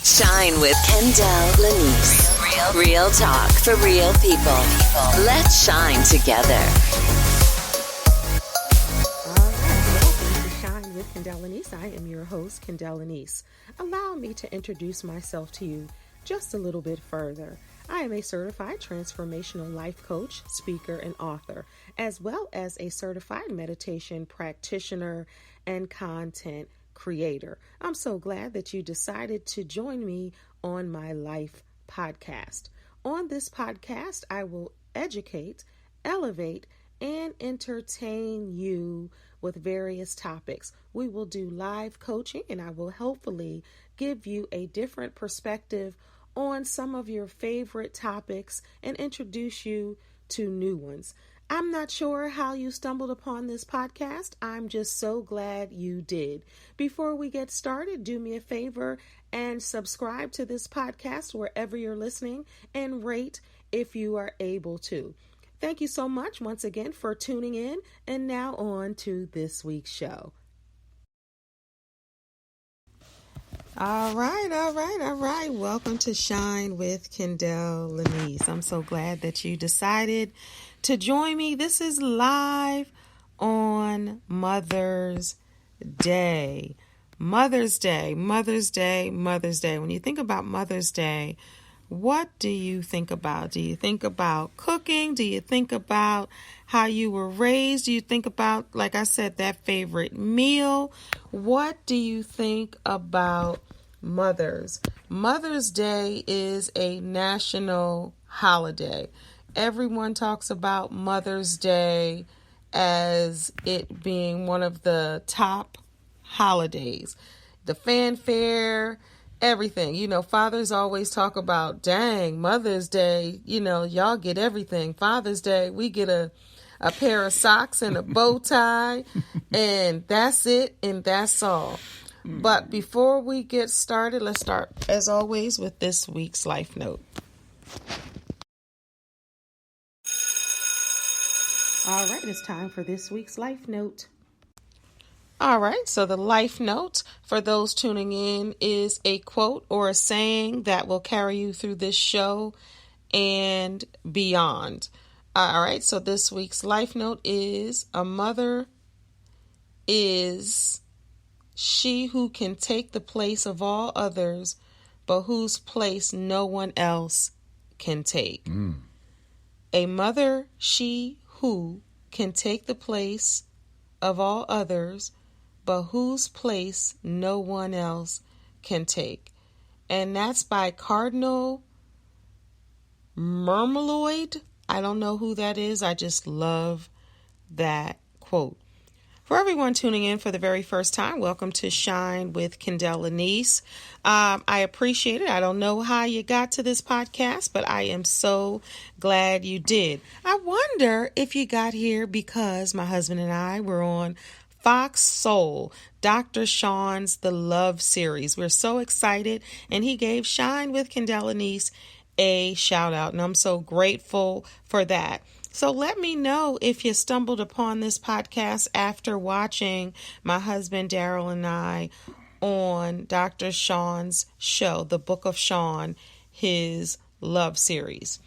Shine with Kendéll Lenice. Real talk for real people. Let's shine together. All right, welcome to Shine with Kendéll Lenice. I am your host, Kendéll Lenice. Allow me to introduce myself to you just a little bit further. I am a certified transformational life coach, speaker, and author, as well as a certified meditation practitioner and content creator. I'm so glad that you decided to join me on my life podcast. On this podcast, I will educate, elevate, and entertain you with various topics. We will do live coaching, and I will hopefully give you a different perspective on some of your favorite topics and introduce you to new ones. I'm not sure how you stumbled upon this podcast. I'm just so glad you did. Before we get started, do me a favor and subscribe to this podcast wherever you're listening and rate if you are able to. Thank you so much once again for tuning in, and now on to this week's show. All right. Welcome to Shine with Kendéll Lenice. I'm so glad that you decided to join me. This is live on Mother's Day. Mother's Day. When you think about Mother's Day, what do you think about? Do you think about cooking? Do you think about how you were raised? Do you think about, like I said, that favorite meal? What do you think about mothers? Mother's Day is a national holiday. Everyone talks about Mother's Day as it being one of the top holidays. The fanfare, everything. You know, fathers always talk about, dang, Mother's Day, y'all get everything. Father's Day, we get a pair of socks and a bow tie, and that's it, and that's all. But before we get started, let's start, as always, with this week's Life Note. All right, it's time for this week's Life Note. All right, so the Life Note for those tuning in is a quote or a saying that will carry you through this show and beyond. All right, so this week's Life Note is: a mother is she who can take the place of all others, but whose place no one else can take. A mother, she who can take the place of all others, but whose place no one else can take. And that's by Cardinal Mermeloid. I don't know who that is. I just love that quote. For everyone tuning in for the very first time, welcome to Shine with Kendéll Lenice. I appreciate it. I don't know how you got to this podcast, but I am so glad you did. I wonder if you got here because my husband and I were on Fox Soul, Dr. Sean's The Love series. We're so excited, and he gave Shine with Kendéll Lenice a shout out, and I'm so grateful for that. So let me know if you stumbled upon this podcast after watching my husband Darryl and I on Dr. Sean's show, The Book of Sean, his love series.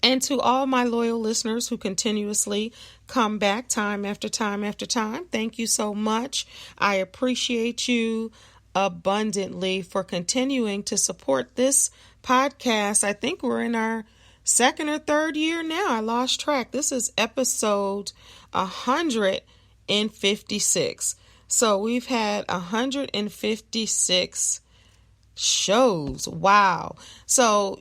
And to all my loyal listeners who continuously come back time after time after time, thank you so much. I appreciate you abundantly for continuing to support this podcast. I think we're in our second or third year now. I lost track. This is episode 156. So we've had 156 shows. Wow. So,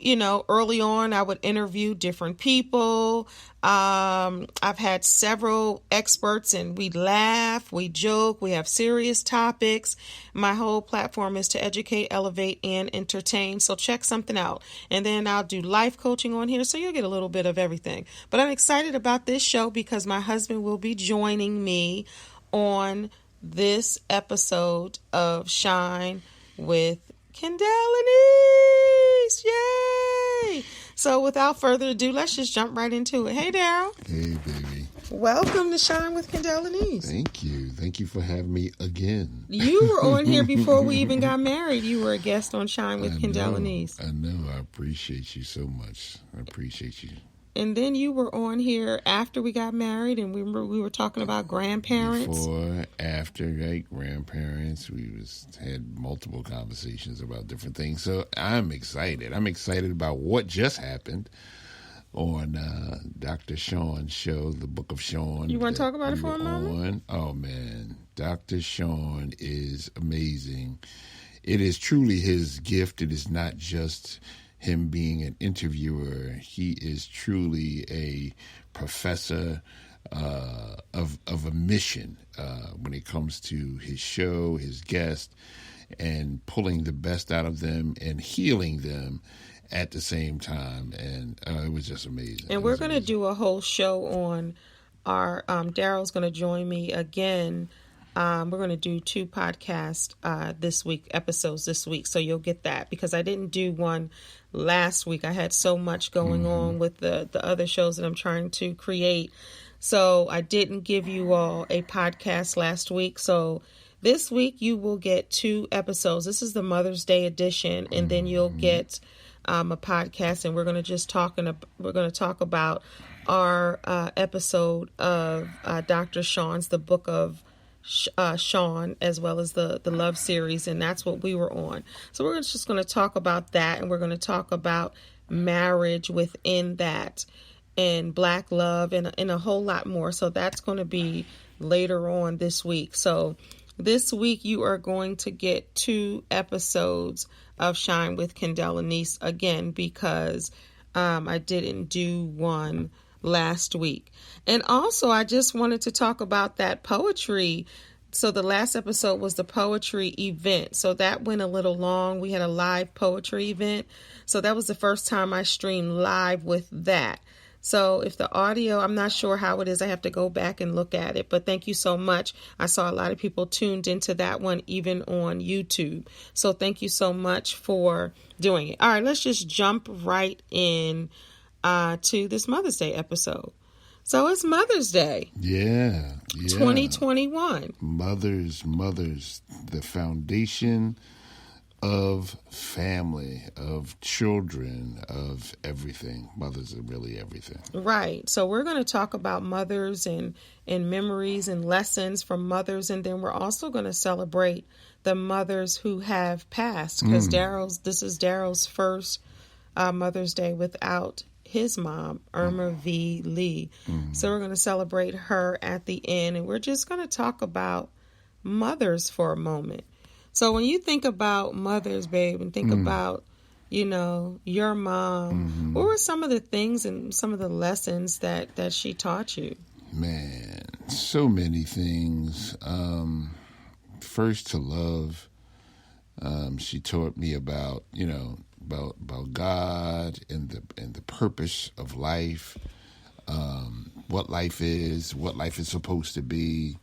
early on, I would interview different people. I've had several experts, and we laugh, we joke, we have serious topics. My whole platform is to educate, elevate, and entertain. So check something out. And then I'll do life coaching on here, so you'll get a little bit of everything. But I'm excited about this show because my husband will be joining me on this episode of Shine with Kendéll Lenice. Yay! So without further ado, let's just jump right into it. Hey, Darryl. Hey, baby. Welcome to Shine with Kendéll Lenice. Thank you. Thank you for having me again. You were on here before we even got married. You were a guest on Shine with Kendéll Lenice. I know. I appreciate you so much. I appreciate you. And then you were on here after we got married, and we were talking about grandparents. Before, after, right? Grandparents. We had multiple conversations about different things. So I'm excited. I'm excited about what just happened on Dr. Sean's show, The Book of Sean. You want to talk about it for a moment? Oh, man. Dr. Sean is amazing. It is truly his gift. It is not just him being an interviewer. He is truly a professor of a mission when it comes to his show, his guests, and pulling the best out of them and healing them at the same time. And it was just amazing. And we're going to do a whole show on our, Darryl's going to join me again. We're going to do 2 podcasts episodes this week. So you'll get that, because I didn't do one last week. I had so much going on with the other shows that I'm trying to create. So I didn't give you all a podcast last week. So this week you will get 2 episodes. This is the Mother's Day edition, and then you'll get a podcast, and we're going to talk about our episode of Dr. Sean's The Book of Sean, as well as the Love series, and that's what we were on. So we're just going to talk about that, and we're going to talk about marriage within that, and Black love, and a whole lot more. So that's going to be later on this week. So this week you are going to get 2 episodes of Shine with Kendéll Lenice again, because I didn't do one last week. And also, I just wanted to talk about that poetry. So the last episode was the poetry event. So that went a little long. We had a live poetry event. So that was the first time I streamed live with that. So if the audio, I'm not sure how it is. I have to go back and look at it. But thank you so much. I saw a lot of people tuned into that one, even on YouTube. So thank you so much for doing it. All right, let's just jump right in to this Mother's Day episode. So it's Mother's Day. Yeah. 2021. Mothers, the foundation of family, of children, of everything. Mothers are really everything. Right. So we're going to talk about mothers and memories and lessons from mothers. And then we're also going to celebrate the mothers who have passed, because this is Darryl's first Mother's Day without his mom, Irma V. Lee. So we're going to celebrate her at the end, and we're just going to talk about mothers for a moment. So when you think about mothers, babe, and think about, your mom, what were some of the things and some of the lessons that she taught you? Man, so many things. First, to love. She taught me about, about God and the purpose of life, what life is supposed to be.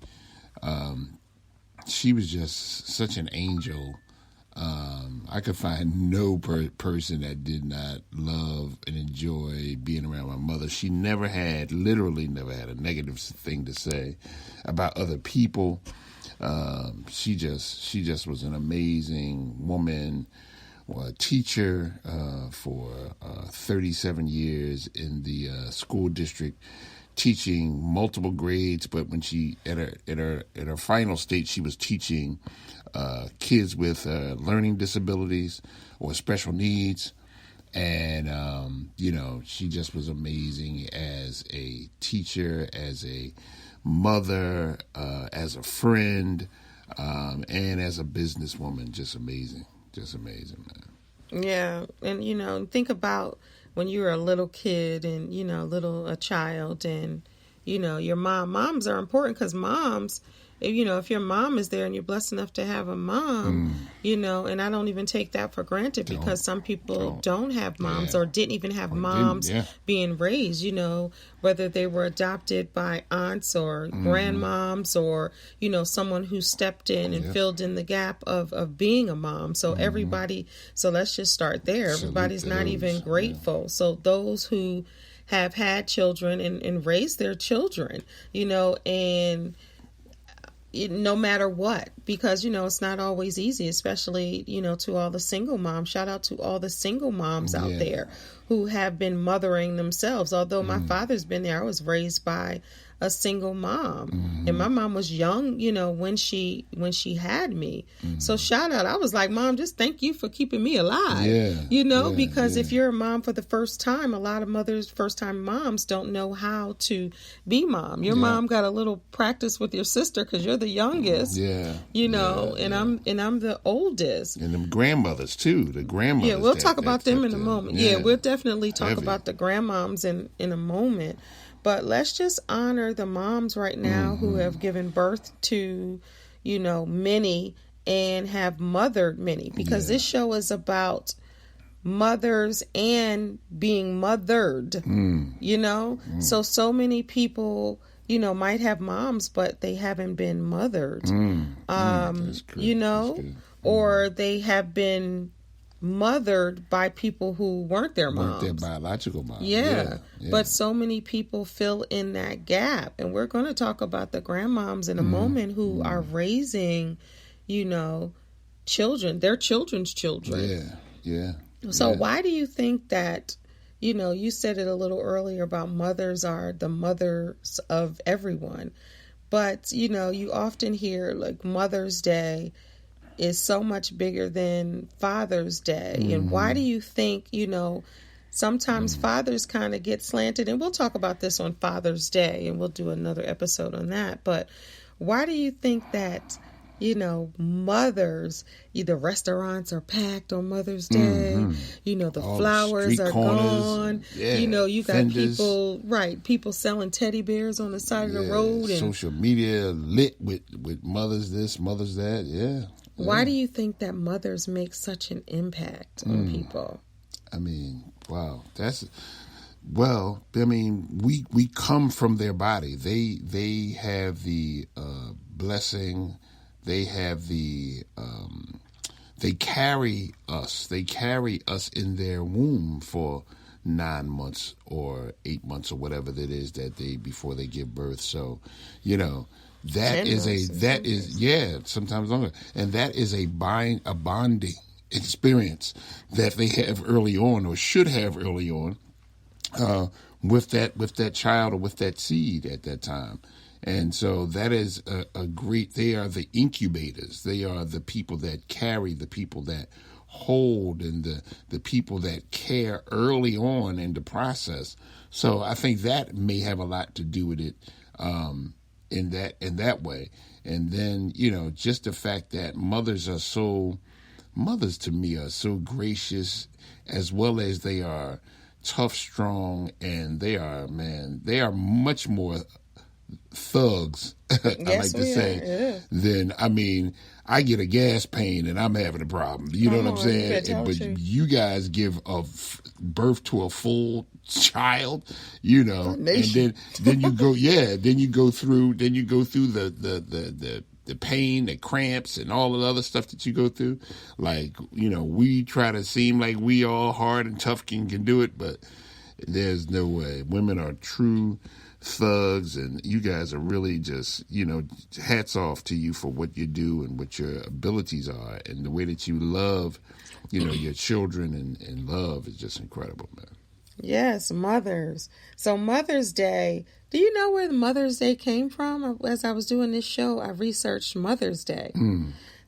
She was just such an angel. I could find no person that did not love and enjoy being around my mother. She literally never had a negative thing to say about other people. She just was an amazing woman, a teacher for 37 years in the school district, teaching multiple grades. But when she at her final state, she was teaching kids with learning disabilities or special needs. And she just was amazing as a teacher, as a mother, as a friend, and as a businesswoman. Just amazing, man. Yeah, and think about when you were a little kid and a child, and your moms are important, because moms, if your mom is there and you're blessed enough to have a mom, and I don't even take that for granted, because some people don't have moms or didn't even have moms being raised, whether they were adopted by aunts or grandmoms, or, someone who stepped in and filled in the gap of being a mom. So everybody, so let's just start there. Everybody's not even grateful. So those who have had children and raised their children, and no matter what, because, it's not always easy, especially, to all the single moms. Shout out to all the single moms out there who have been mothering themselves. Although my father's been there, I was raised by a single mom, and my mom was young, when she had me. So shout out. I was like, Mom, just thank you for keeping me alive. Because if you're a mom for the first time, a lot of first time moms don't know how to be mom. Your mom got a little practice with your sister because you're the youngest. And I'm the oldest. And them grandmothers too. The grandmothers. Yeah, we'll talk about them in a moment. We'll definitely talk about the grandmoms in a moment. But let's just honor the moms right now who have given birth to, many and have mothered many, because this show is about mothers and being mothered, So many people, might have moms, but they haven't been mothered, or they have been mothered by people who weren't their moms. Weren't their biological moms. Yeah. But so many people fill in that gap. And we're going to talk about the grandmoms in a moment who are raising, children, their children's children. So why do you think that, you said it a little earlier about mothers are the mothers of everyone. But, you often hear like Mother's Day is so much bigger than Father's Day. And why do you think, sometimes fathers kind of get slanted, and we'll talk about this on Father's Day, and we'll do another episode on that. But why do you think that, mothers, the restaurants are packed on Mother's Day, the all flowers are gone, you got vendors. People selling teddy bears on the side of the road. And social media lit with mothers this, mothers that, Why do you think that mothers make such an impact on people? I mean, wow, we come from their body. They have the blessing. They have the, they carry us. They carry us in their womb for 9 months or 8 months or whatever that is before they give birth. So, sometimes longer. And that is a bonding experience that they have early on, or should have early on, with that child or with that seed at that time. And so that is a great, they are the incubators. They are the people that carry, the people that hold, and the people that care early on in the process. So I think that may have a lot to do with it, in that way. And then, just the fact that mothers to me are so gracious, as well as they are tough, strong, and they are much more thugs, I like to say, than, I get a gas pain and I'm having a problem. You know what I'm saying? But you guys give birth to a full child, and then you go, then you go through the pain, the cramps, and all the other stuff that you go through. Like, we try to seem like we all hard and tough can do it, but there's no way. Women are true thugs, and you guys are really just, hats off to you for what you do and what your abilities are, and the way that you love, your children and love is just incredible, man. Yes, mothers. So Mother's Day, do you know where the Mother's Day came from? As I was doing this show, I researched Mother's Day.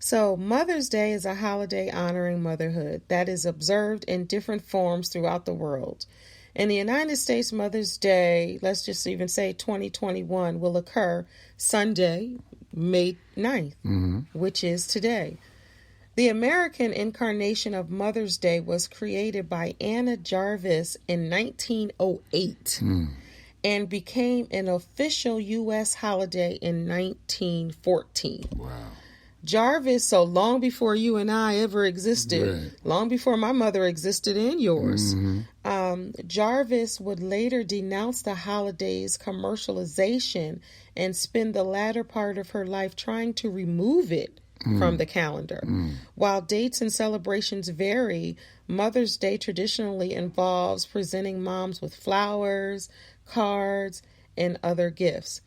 So Mother's Day is a holiday honoring motherhood that is observed in different forms throughout the world. In the United States, Mother's Day, let's just even say 2021, will occur Sunday, May 9th, which is today. The American incarnation of Mother's Day was created by Anna Jarvis in 1908 and became an official U.S. holiday in 1914. Wow. Jarvis, so long before you and I ever existed, long before my mother existed and yours, Jarvis would later denounce the holiday's commercialization and spend the latter part of her life trying to remove it from the calendar. While dates and celebrations vary, Mother's Day traditionally involves presenting moms with flowers, cards, and other gifts.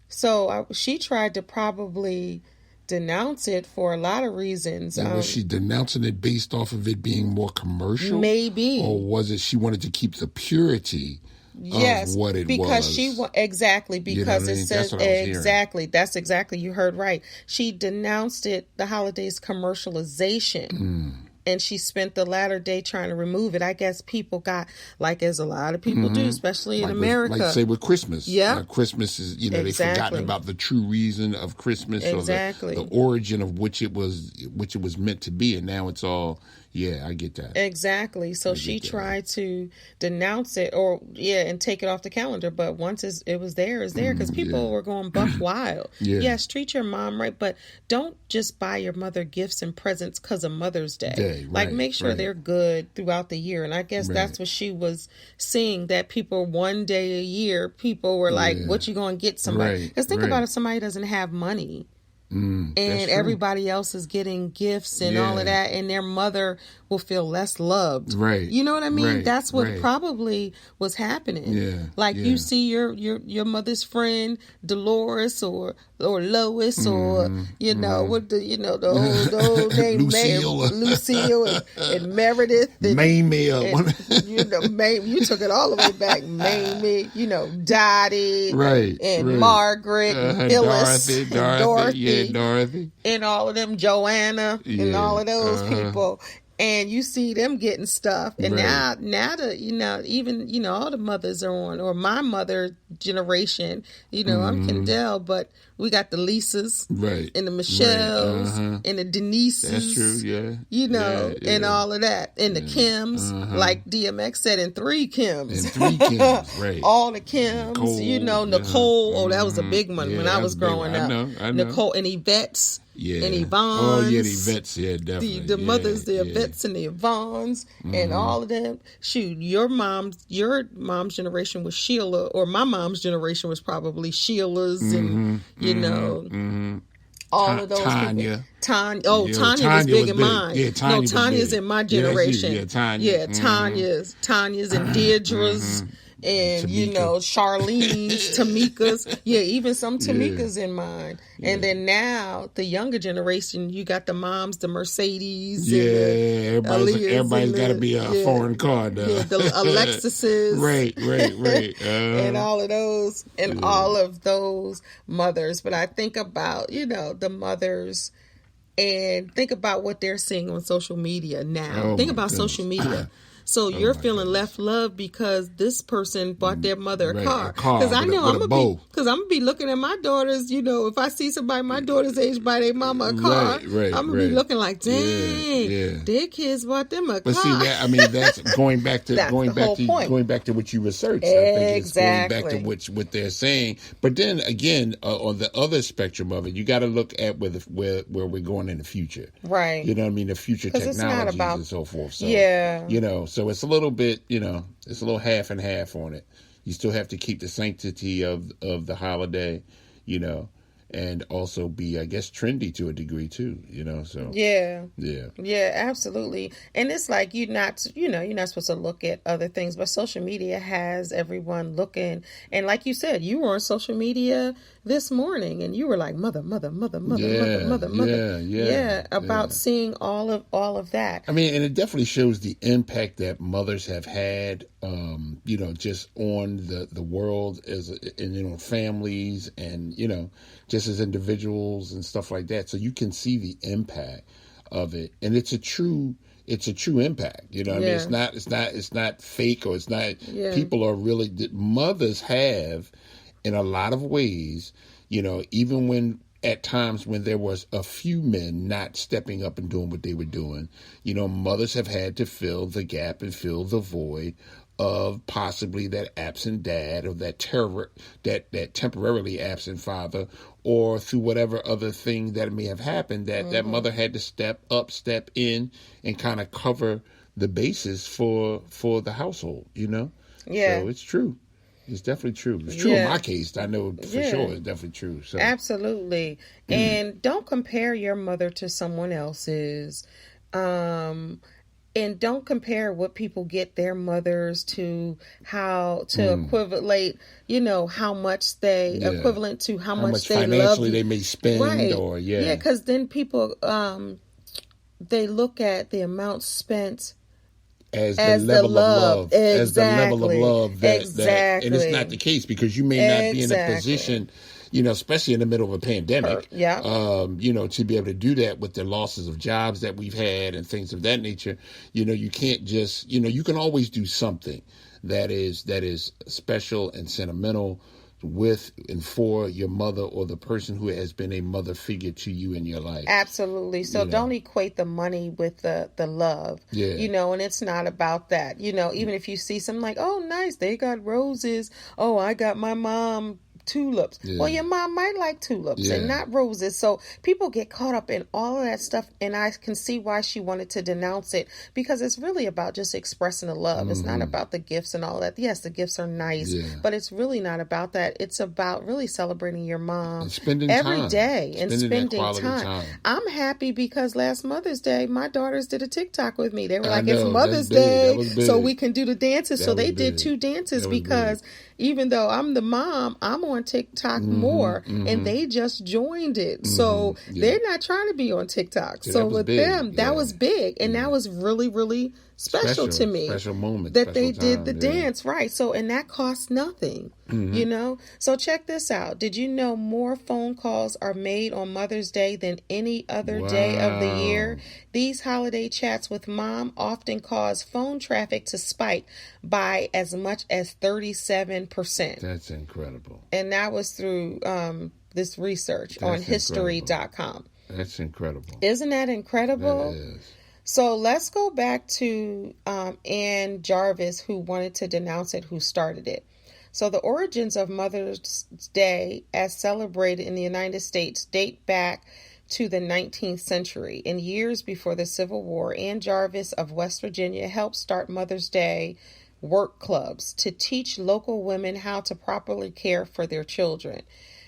So she tried to probably denounce it for a lot of reasons. And was she denouncing it based off of it being more commercial? Maybe. Or was it she wanted to keep the purity of what it because was? Exactly, because it says exactly. That's exactly, you heard right. She denounced the holidays commercialization. And she spent the latter day trying to remove it. I guess people got, like as a lot of people do, especially in America. Like say with Christmas. Yeah. Christmas is, they've forgotten about the true reason of Christmas. Exactly. Or the origin of which it was meant to be. And now it's all, I get that. Exactly. So she tried to denounce it and take it off the calendar. But once it was there, it's there, because people were going buck wild. Yes, treat your mom right, but don't just buy your mother gifts and presents because of Mother's Day. Like, make sure they're good throughout the year. And I guess that's what she was seeing, that people one day a year, people were like, what you going to get somebody? Because think about if somebody doesn't have money. And everybody else is getting gifts and all of that, and their mother will feel less loved. Right. You know what I mean? That's what probably was happening. Like you see your mother's friend Dolores or Lois or what the old name Lucille and Meredith and Mamie, you took it all the way back. Mamie, Dottie, and Margaret, and Phyllis, Dorothy. Dorothy. And all of them, Joanna, and all of those people. And you see them getting stuff. And now even, all the mothers are on, or my mother generation, I'm Kendéll, but we got the Lisa's, and the Michelles, and the Denices. That's true, and all of that. And the Kims, like DMX said, and 3 Kims. All the Kims, Nicole. Oh, that was a big one when I was growing up. I know. Nicole and Yvette's. And Yvonne's. Oh, the Yvette's, definitely. The mothers, the Yvette's and the Yvonne's, and all of them. Shoot, your mom's generation was Sheila, or my mom's generation was probably Sheila's, and all of those Tanya. people. Tanya was big in mine. Yeah, Tanya's in my generation. Tanya. Tanya's and Deirdre's. And Tamika. Charlene's, Tamika's, even some Tamika's in mine. And then now the younger generation, you got the moms, the Mercedes, everybody's got to be a foreign car now. The Alexis's, right, and all of those, and all of those mothers. But I think about the mothers, and think about what they're seeing on social media now. Think about social media. So you're feeling left loved because this person bought their mother a car. Because I know I'm gonna be looking at my daughters. If I see somebody my daughter's age buy their mama a car, I'm gonna be looking like, dang, their kids bought them a car. But see, that's going back to going back to what you researched. I think it's going back to what they're saying. But then again, on the other spectrum of it, you got to look at where we're going in the future. Right. You know what I mean? The future technologies and so forth. So, so it's a little bit, it's a little half and half on it. You still have to keep the sanctity of the holiday, and also be, I guess, trendy to a degree too, so. Yeah, absolutely. And it's like, you're not supposed to look at other things, but social media has everyone looking. And like you said, you were on social media this morning and you were like, mother, about seeing all of that. I mean, and it definitely shows the impact that mothers have had, just on the world and families and, just as individuals and stuff like that. So you can see the impact of it, and it's a true impact. I mean, it's not fake, or it's not. People are really, mothers have, in a lot of ways, even when at times when there was a few men not stepping up and doing what they were doing, mothers have had to fill the gap and fill the void of possibly that absent dad, or that temporarily absent father, or through whatever other thing that may have happened, that mother had to step in and kind of cover the basis for the household, So it's true. It's definitely true. It's true in my case. I know for sure it's definitely true. So. Absolutely. And don't compare your mother to someone else's. And don't compare what people get their mothers to how to equivalent, how much they equivalent to how much they financially love they may spend or because then people they look at the amount spent as the level of love, exactly. as the level of love that, exactly. And it's not the case because you may not be in a position, especially in the middle of a pandemic, to be able to do that with the losses of jobs that we've had and things of that nature. You can't just, you can always do something that is special and sentimental with and for your mother or the person who has been a mother figure to you in your life. Absolutely. So don't equate the money with the love, and it's not about that. Even if you see something like, oh, nice, they got roses. Oh, I got my mom tulips. Well, your mom might like tulips and not roses. So people get caught up in all of that stuff, and I can see why she wanted to denounce it, because it's really about just expressing the love. It's not about the gifts and all that. Yes, the gifts are nice, but it's really not about that. It's about really celebrating your mom and spending every time. day and spending time. I'm happy because last Mother's Day, my daughters did a TikTok with me. They were like, it's Mother's Day, so we can do the dances. So they did 2 dances because even though I'm the mom, I'm on TikTok more, and they just joined it. So they're not trying to be on TikTok. So with them, that was big, and that was really, really special to me. Special moment. That they did the dance, right? So, and that costs nothing, So check this out. Did you know more phone calls are made on Mother's Day than any other day of the year? These holiday chats with mom often cause phone traffic to spike by as much as 37%. That's incredible. And that was through this research on history.com. That's incredible. Isn't that incredible? That is. So let's go back to Ann Jarvis, who wanted to denounce it, who started it. So the origins of Mother's Day, as celebrated in the United States, date back to the 19th century. In years before the Civil War, Ann Jarvis of West Virginia helped start Mother's Day work clubs to teach local women how to properly care for their children.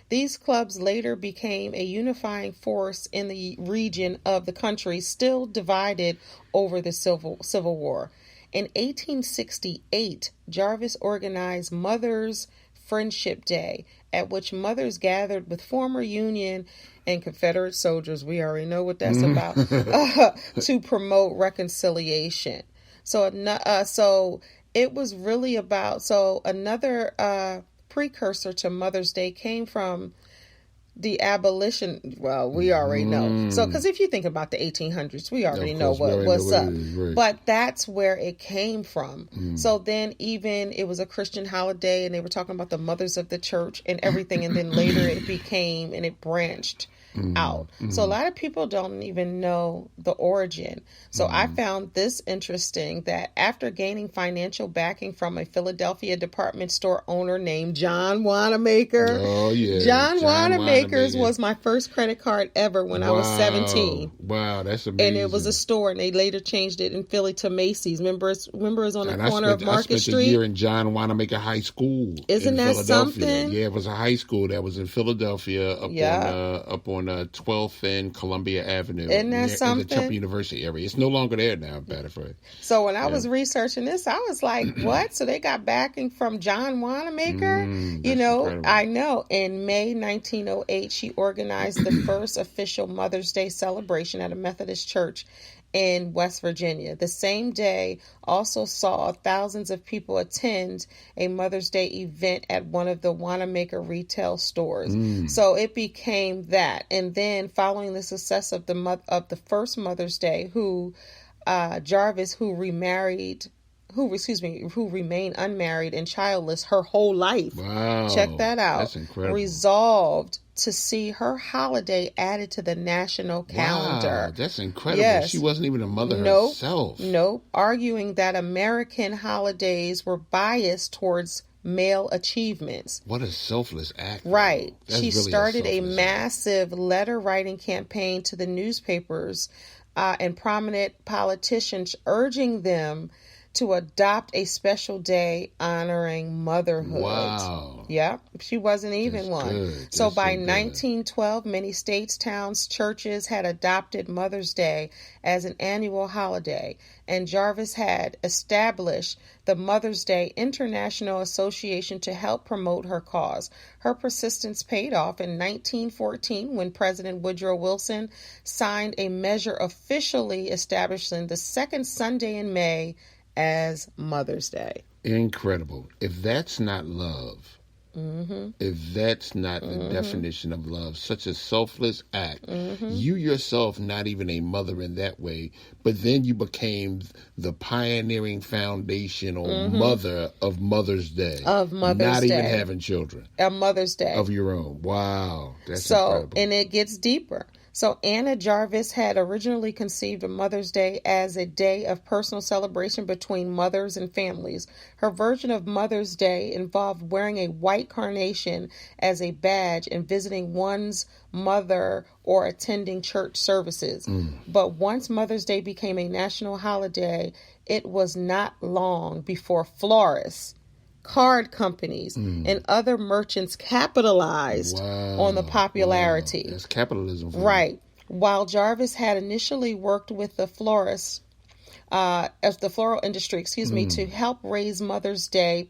These clubs later became a unifying force in the region of the country still divided over the Civil War. In 1868, Jarvis organized Mothers' Friendship Day, at which mothers gathered with former Union and Confederate soldiers, we already know what that's about, to promote reconciliation. So it was really about, another precursor to Mother's Day came from the abolition. Well, we already know. So, because if you think about the 1800s, we already know what's up. Right. But that's where it came from. So then even it was a Christian holiday, and they were talking about the mothers of the church and everything. And then later it became, and it branched out. So a lot of people don't even know the origin. So I found this interesting, that after gaining financial backing from a Philadelphia department store owner named John Wanamaker. Oh, yeah. John Wanamaker's was my first credit card ever when I was 17. Wow, that's amazing. And it was a store, and they later changed it in Philly to Macy's. Remember it was on the corner of Market Street? I spent a year in John Wanamaker High School. Isn't that something? Yeah, it was a high school that was in Philadelphia up on 12th and Columbia Avenue. Isn't that something? In the Temple University area. It's no longer there now, matter of fact. So when I was researching this, I was like, what? So they got backing from John Wanamaker? Incredible. I know. In May 1908, she organized the first official Mother's Day celebration at a Methodist church in West Virginia. The same day also saw thousands of people attend a Mother's Day event at one of the Wanamaker retail stores. So it became that. And then following the success of the first Mother's Day, Jarvis, who remained unmarried and childless her whole life. Wow. Check that out. That's incredible. Resolved to see her holiday added to the national calendar. Wow, that's incredible. Yes. She wasn't even a mother herself. Nope. Arguing that American holidays were biased towards male achievements. What a selfless act. Right. She really started a massive letter writing campaign to the newspapers and prominent politicians, urging them to adopt a special day honoring motherhood. Wow. Yep, she wasn't even one. Good. So by so good. 1912, many states, towns, churches had adopted Mother's Day as an annual holiday, and Jarvis had established the Mother's Day International Association to help promote her cause. Her persistence paid off in 1914 when President Woodrow Wilson signed a measure officially establishing the second Sunday in May as Mother's Day. Incredible. If that's not love, if that's not the definition of love, such a selfless act, you yourself not even a mother in that way, but then you became the pioneering foundational mother of Mother's Day. Of Mother's not Day. Not even having children. A Mother's Day. Of your own. Wow. That's incredible. incredible. And it gets deeper. So Anna Jarvis had originally conceived of Mother's Day as a day of personal celebration between mothers and families. Her version of Mother's Day involved wearing a white carnation as a badge and visiting one's mother or attending church services. But once Mother's Day became a national holiday, it was not long before florists, card companies, and other merchants capitalized on the popularity. Wow. That's capitalism. Right. While Jarvis had initially worked with the florists, as the floral industry, to help raise Mother's Day,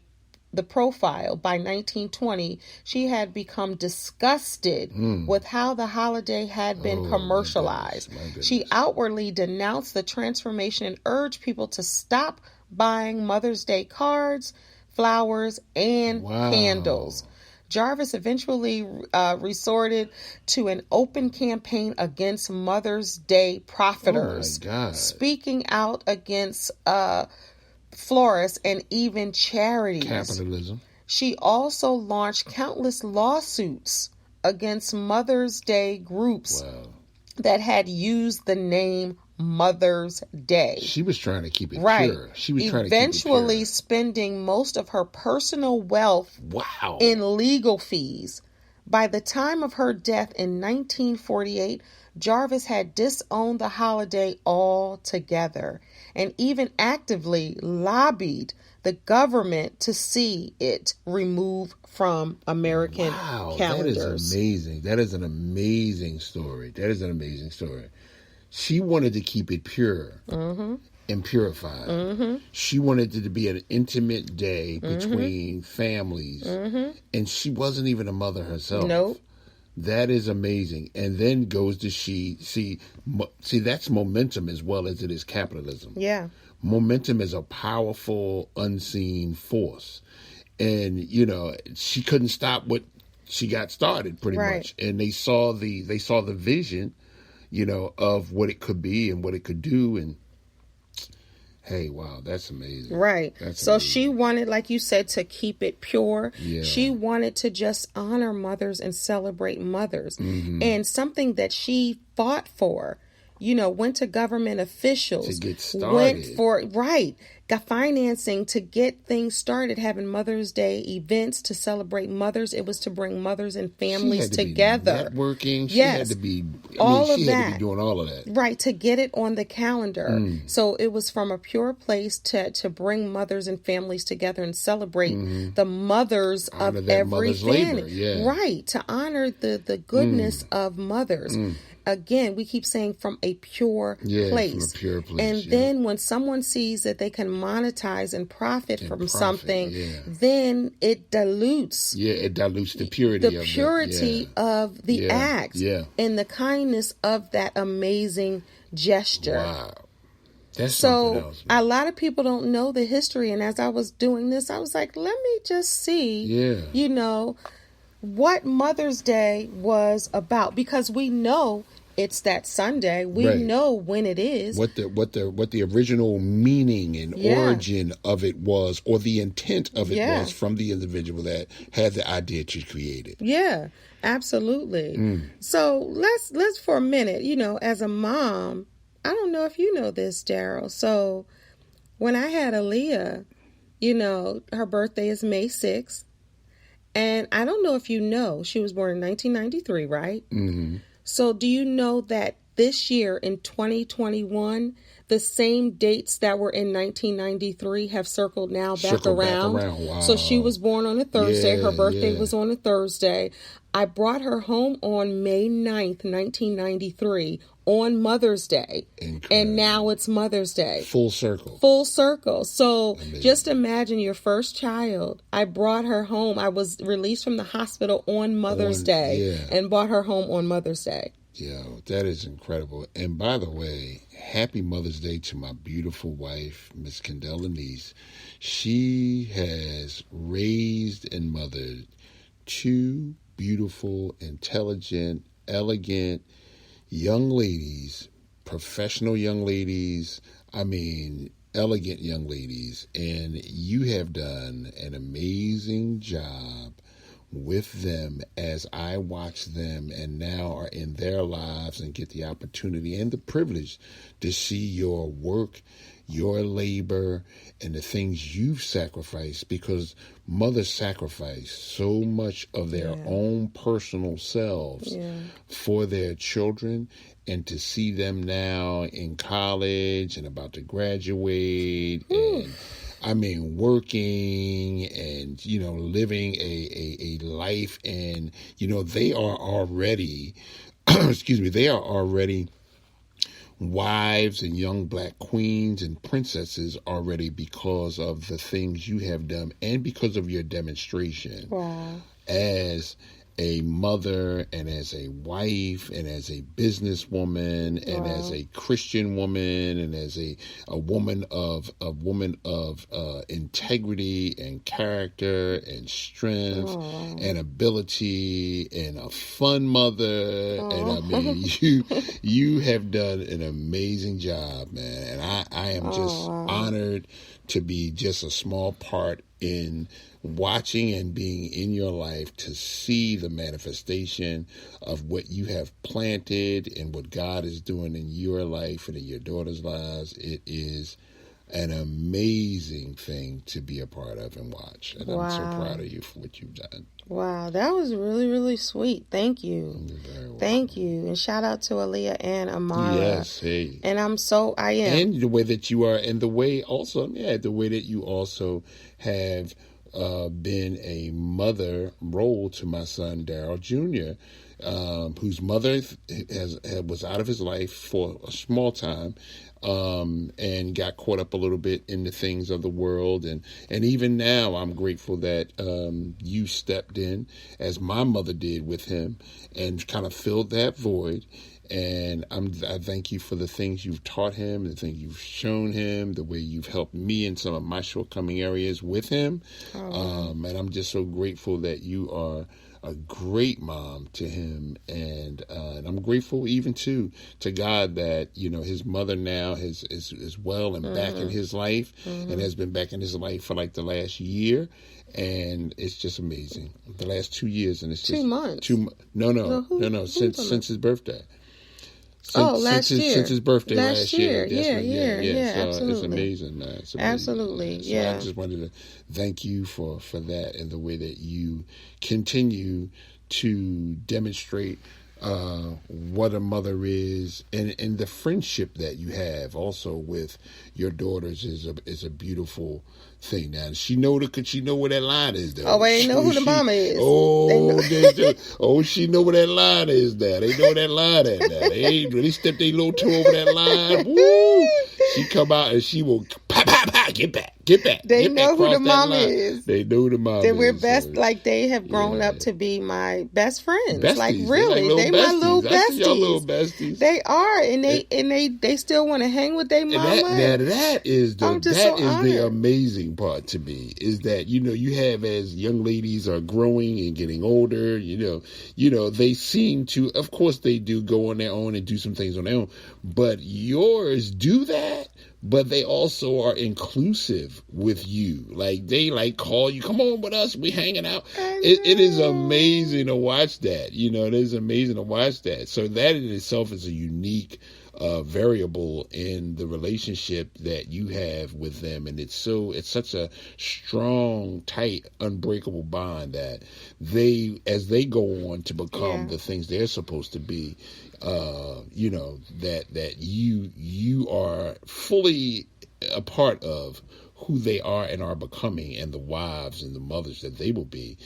the profile, by 1920, she had become disgusted with how the holiday had been commercialized. My goodness. She outwardly denounced the transformation and urged people to stop buying Mother's Day cards, flowers, and candles. Jarvis eventually resorted to an open campaign against Mother's Day profiteers, speaking out against florists and even charities. Capitalism. She also launched countless lawsuits against Mother's Day groups that had used the name Mother's Day. She was trying to keep it pure. She was trying to keep it eventually pure. spending most of her personal wealth in legal fees. By the time of her death in 1948, Jarvis had disowned the holiday altogether and even actively lobbied the government to see it removed from American calendars. That is amazing. That is an amazing story. She wanted to keep it pure and purified. She wanted it to be an intimate day between families. And she wasn't even a mother herself. Nope. That is amazing. And then goes to see, that's momentum as well as it is capitalism. Yeah. Momentum is a powerful, unseen force. And, she couldn't stop what she got started pretty much. And they saw the vision, of what it could be and what it could do. And hey, wow, that's amazing. Right. That's so amazing. She wanted, like you said, to keep it pure. Yeah. She wanted to just honor mothers and celebrate mothers. And something that she fought for, went to government officials. To get started. Got financing to get things started, having Mother's Day events to celebrate mothers. It was to bring mothers and families together. Networking. She Yes. had to be, She had that. to be doing all of that. Right, to get it on the calendar. So it was from a pure place to bring mothers and families together and celebrate the mothers Honor of that every mother's family. labor, yeah. Right, to honor the goodness of mothers. Again, we keep saying from a pure place. From a pure place. And then when someone sees that they can monetize and profit from something, then it dilutes. Yeah, it dilutes the purity of the act and the kindness of that amazing gesture. Wow. That's something else, man. A lot of people don't know the history. And as I was doing this, I was like, let me just see, what Mother's Day was about, because we know it's that Sunday. We know when it is. What the original meaning and origin of it was, or the intent of it was from the individual that had the idea to create it. Yeah, absolutely. So let's for a minute, as a mom, I don't know if you know this, Darryl. So when I had Aaliyah, her birthday is May 6th. And I don't know if you know, she was born in 1993, right? So do you know that this year in 2021, the same dates that were in 1993 have circled now back around. Wow. So she was born on a Thursday. Yeah, her birthday yeah. was on a Thursday. I brought her home on May 9th, 1993, on Mother's Day. Incredible. And now it's Mother's Day. Full circle. Full circle. So Amazing. Just imagine your first child. I brought her home. I was released from the hospital on Mother's Day and brought her home on Mother's Day. Yeah, that is incredible. And by the way, happy Mother's Day to my beautiful wife, Miss Kendéll Lenice. She has raised and mothered two beautiful, intelligent, elegant young ladies, professional young ladies. I mean, elegant young ladies. And you have done an amazing job with them as I watch them and now are in their lives and get the opportunity and the privilege to see your work, your labor, and the things you've sacrificed, because mothers sacrifice so much of their own personal selves for their children. And to see them now in college and about to graduate and I mean, working and, you know, living a life, and, you know, they are already, they are already wives and young black queens and princesses already because of the things you have done and because of your demonstration as a mother and as a wife and as a businesswoman and as a Christian woman and as a woman of integrity and character and strength and ability and a fun mother. And I mean, you have done an amazing job, man. And I am just honored to be just a small part in watching and being in your life, to see the manifestation of what you have planted and what God is doing in your life and in your daughter's lives. It is an amazing thing to be a part of and watch. And I'm so proud of you for what you've done. Wow, that was really, really sweet. Thank you. You're very welcome. Thank you. And shout out to Aaliyah and Amara. Yes, hey. And I am. And the way that you are, and the way also, the way that you also have been a mother role to my son, Darryl Jr., whose mother was out of his life for a small time, and got caught up a little bit in the things of the world. And even now, I'm grateful that you stepped in, as my mother did with him, and kind of filled that void. And I thank you for the things you've taught him, the things you've shown him, the way you've helped me in some of my shortcoming areas with him. And I'm just so grateful that you are a great mom to him. And I'm grateful even to God that, you know, his mother now is well and back in his life and has been back in his life for like the last year. And it's just amazing. The last 2 years, and it's just 2 months. No. Since his birthday. Last year. Since his birthday last year. So absolutely. It's amazing, man. It's amazing. Absolutely, So I just wanted to thank you for that and the way that you continue to demonstrate what a mother is, and the friendship that you have also with your daughters is a beautiful thing. Now she know where that line is, though. Oh, they know who the mama is. She know where that line is. Now they know where that line is. Now they step their little toe over that line. Woo! She come out and she will get back. They know who the mama is. They know who the mama is. We're best, like they have grown up to be my best friends. Besties. Like really, they my little besties. Y'all little besties. They are, and they still want to hang with their mama. That is the the amazing part to me, is that, you know, you have, as young ladies are growing and getting older, you know, they seem to, of course they do go on their own and do some things on their own, but yours do that. But they also are inclusive with you. Like, they call you, come on with us, we hanging out. It is amazing to watch that. You know, it is amazing to watch that. So that in itself is a unique variable in the relationship that you have with them, and it's such a strong, tight, unbreakable bond that as they go on to become the things they're supposed to be, that you are fully a part of who they are and are becoming, and the wives and the mothers that they will be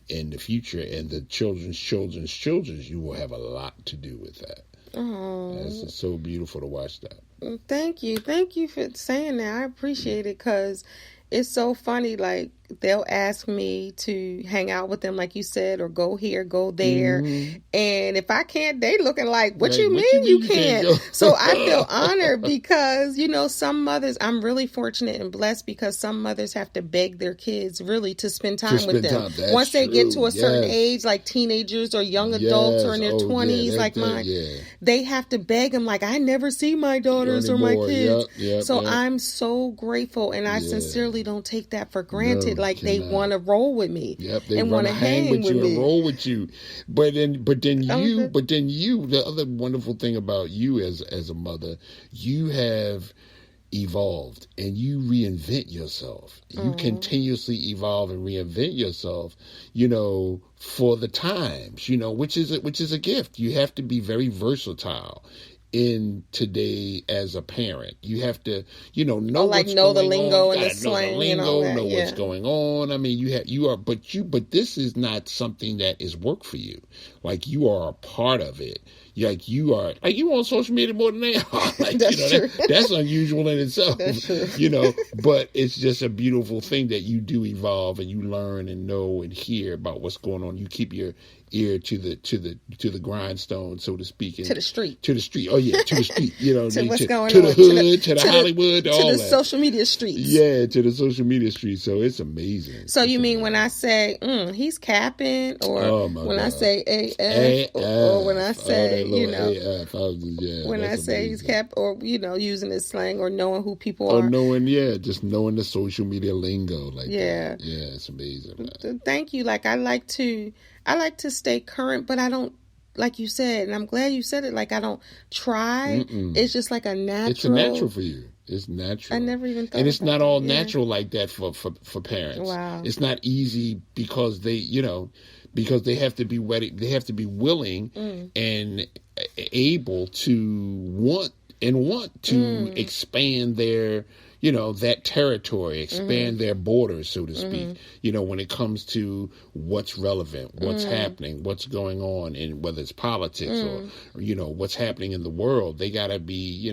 in the future, and the children's children's children. You will have a lot to do with that. Oh, it's so beautiful to watch that. Thank you for saying that. I appreciate it, because it's so funny. Like, they'll ask me to hang out with them, like you said, or go here, go there. Mm-hmm. And if I can't, they looking like, what you mean you can't? So I feel honored because, some mothers, I'm really fortunate and blessed, because some mothers have to beg their kids really to spend time with them. Once they get to a certain age, like teenagers or young adults or in their 20s, like mine, they have to beg them, like, I never see my daughters or my kids. So I'm so grateful, and I sincerely don't take that for granted. No. Like, they want to roll with me. Yep, they want to hang with you and roll with you. But then you, the other wonderful thing about you as a mother, you have evolved and you reinvent yourself. You continuously evolve and reinvent yourself, for the times, which is a gift. You have to be very versatile in today as a parent. You have to, know the lingo and the slang and all that. Know what's going on. I mean, but this is not something that is work for you. Like, you are a part of it. Like, you are on social media more than they are. Like, that's unusual in itself. That's true. But it's just a beautiful thing that you do evolve and you learn and know and hear about what's going on. You keep your ear to the grindstone, so to speak, to the street. Oh yeah, to the street. To what's going to on. The hood, to the Hollywood, to all the that. Social media streets. Yeah, to the social media streets. So it's amazing. So you mean when I say he's capping, or when God. I say AF, or when I say AF, when I say amazing. He's cap, or using his slang, or knowing who people are, just knowing the social media lingo, like that. Yeah, it's amazing. Man. Thank you. Like, I like to stay current, but I don't, like you said, and I'm glad you said it, like, I don't try. It's just like a natural. It's a natural for you. It's natural. I never even thought. And it's not all natural like that for parents. Wow. It's not easy because because they have to be ready. They have to be willing and able to want to expand their, that territory, expand their borders, so to speak, when it comes to what's relevant, what's happening, what's going on, and whether it's politics or what's happening in the world. They gotta be,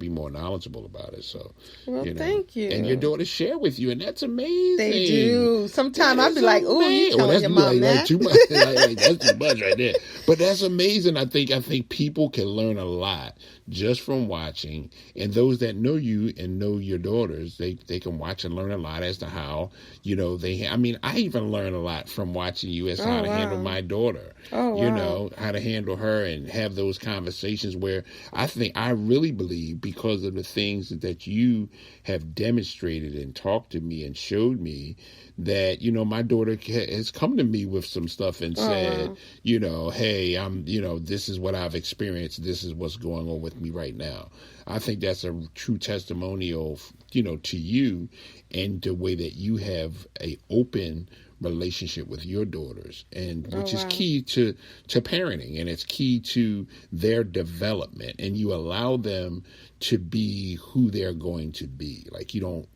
more knowledgeable about it. So, thank you. And your daughters share with you, and that's amazing. They do. Sometimes I'd be like, "Oh, you telling your mom that?" Too much. That's too much right there. But that's amazing. I think people can learn a lot just from watching, and those that know you and know your daughters, they can watch and learn a lot as to how, I even learn a lot from watching you as to how to handle my daughter. How to handle her and have those conversations where I really believe, because of the things that you have demonstrated and talked to me and showed me, that, my daughter has come to me with some stuff and said, hey, I'm, this is what I've experienced. This is what's going on with me right now. I think that's a true testimonial, to you and the way that you have a open relationship with your daughters, and which is key to parenting, and it's key to their development, and you allow them to be who they're going to be. Like, you don't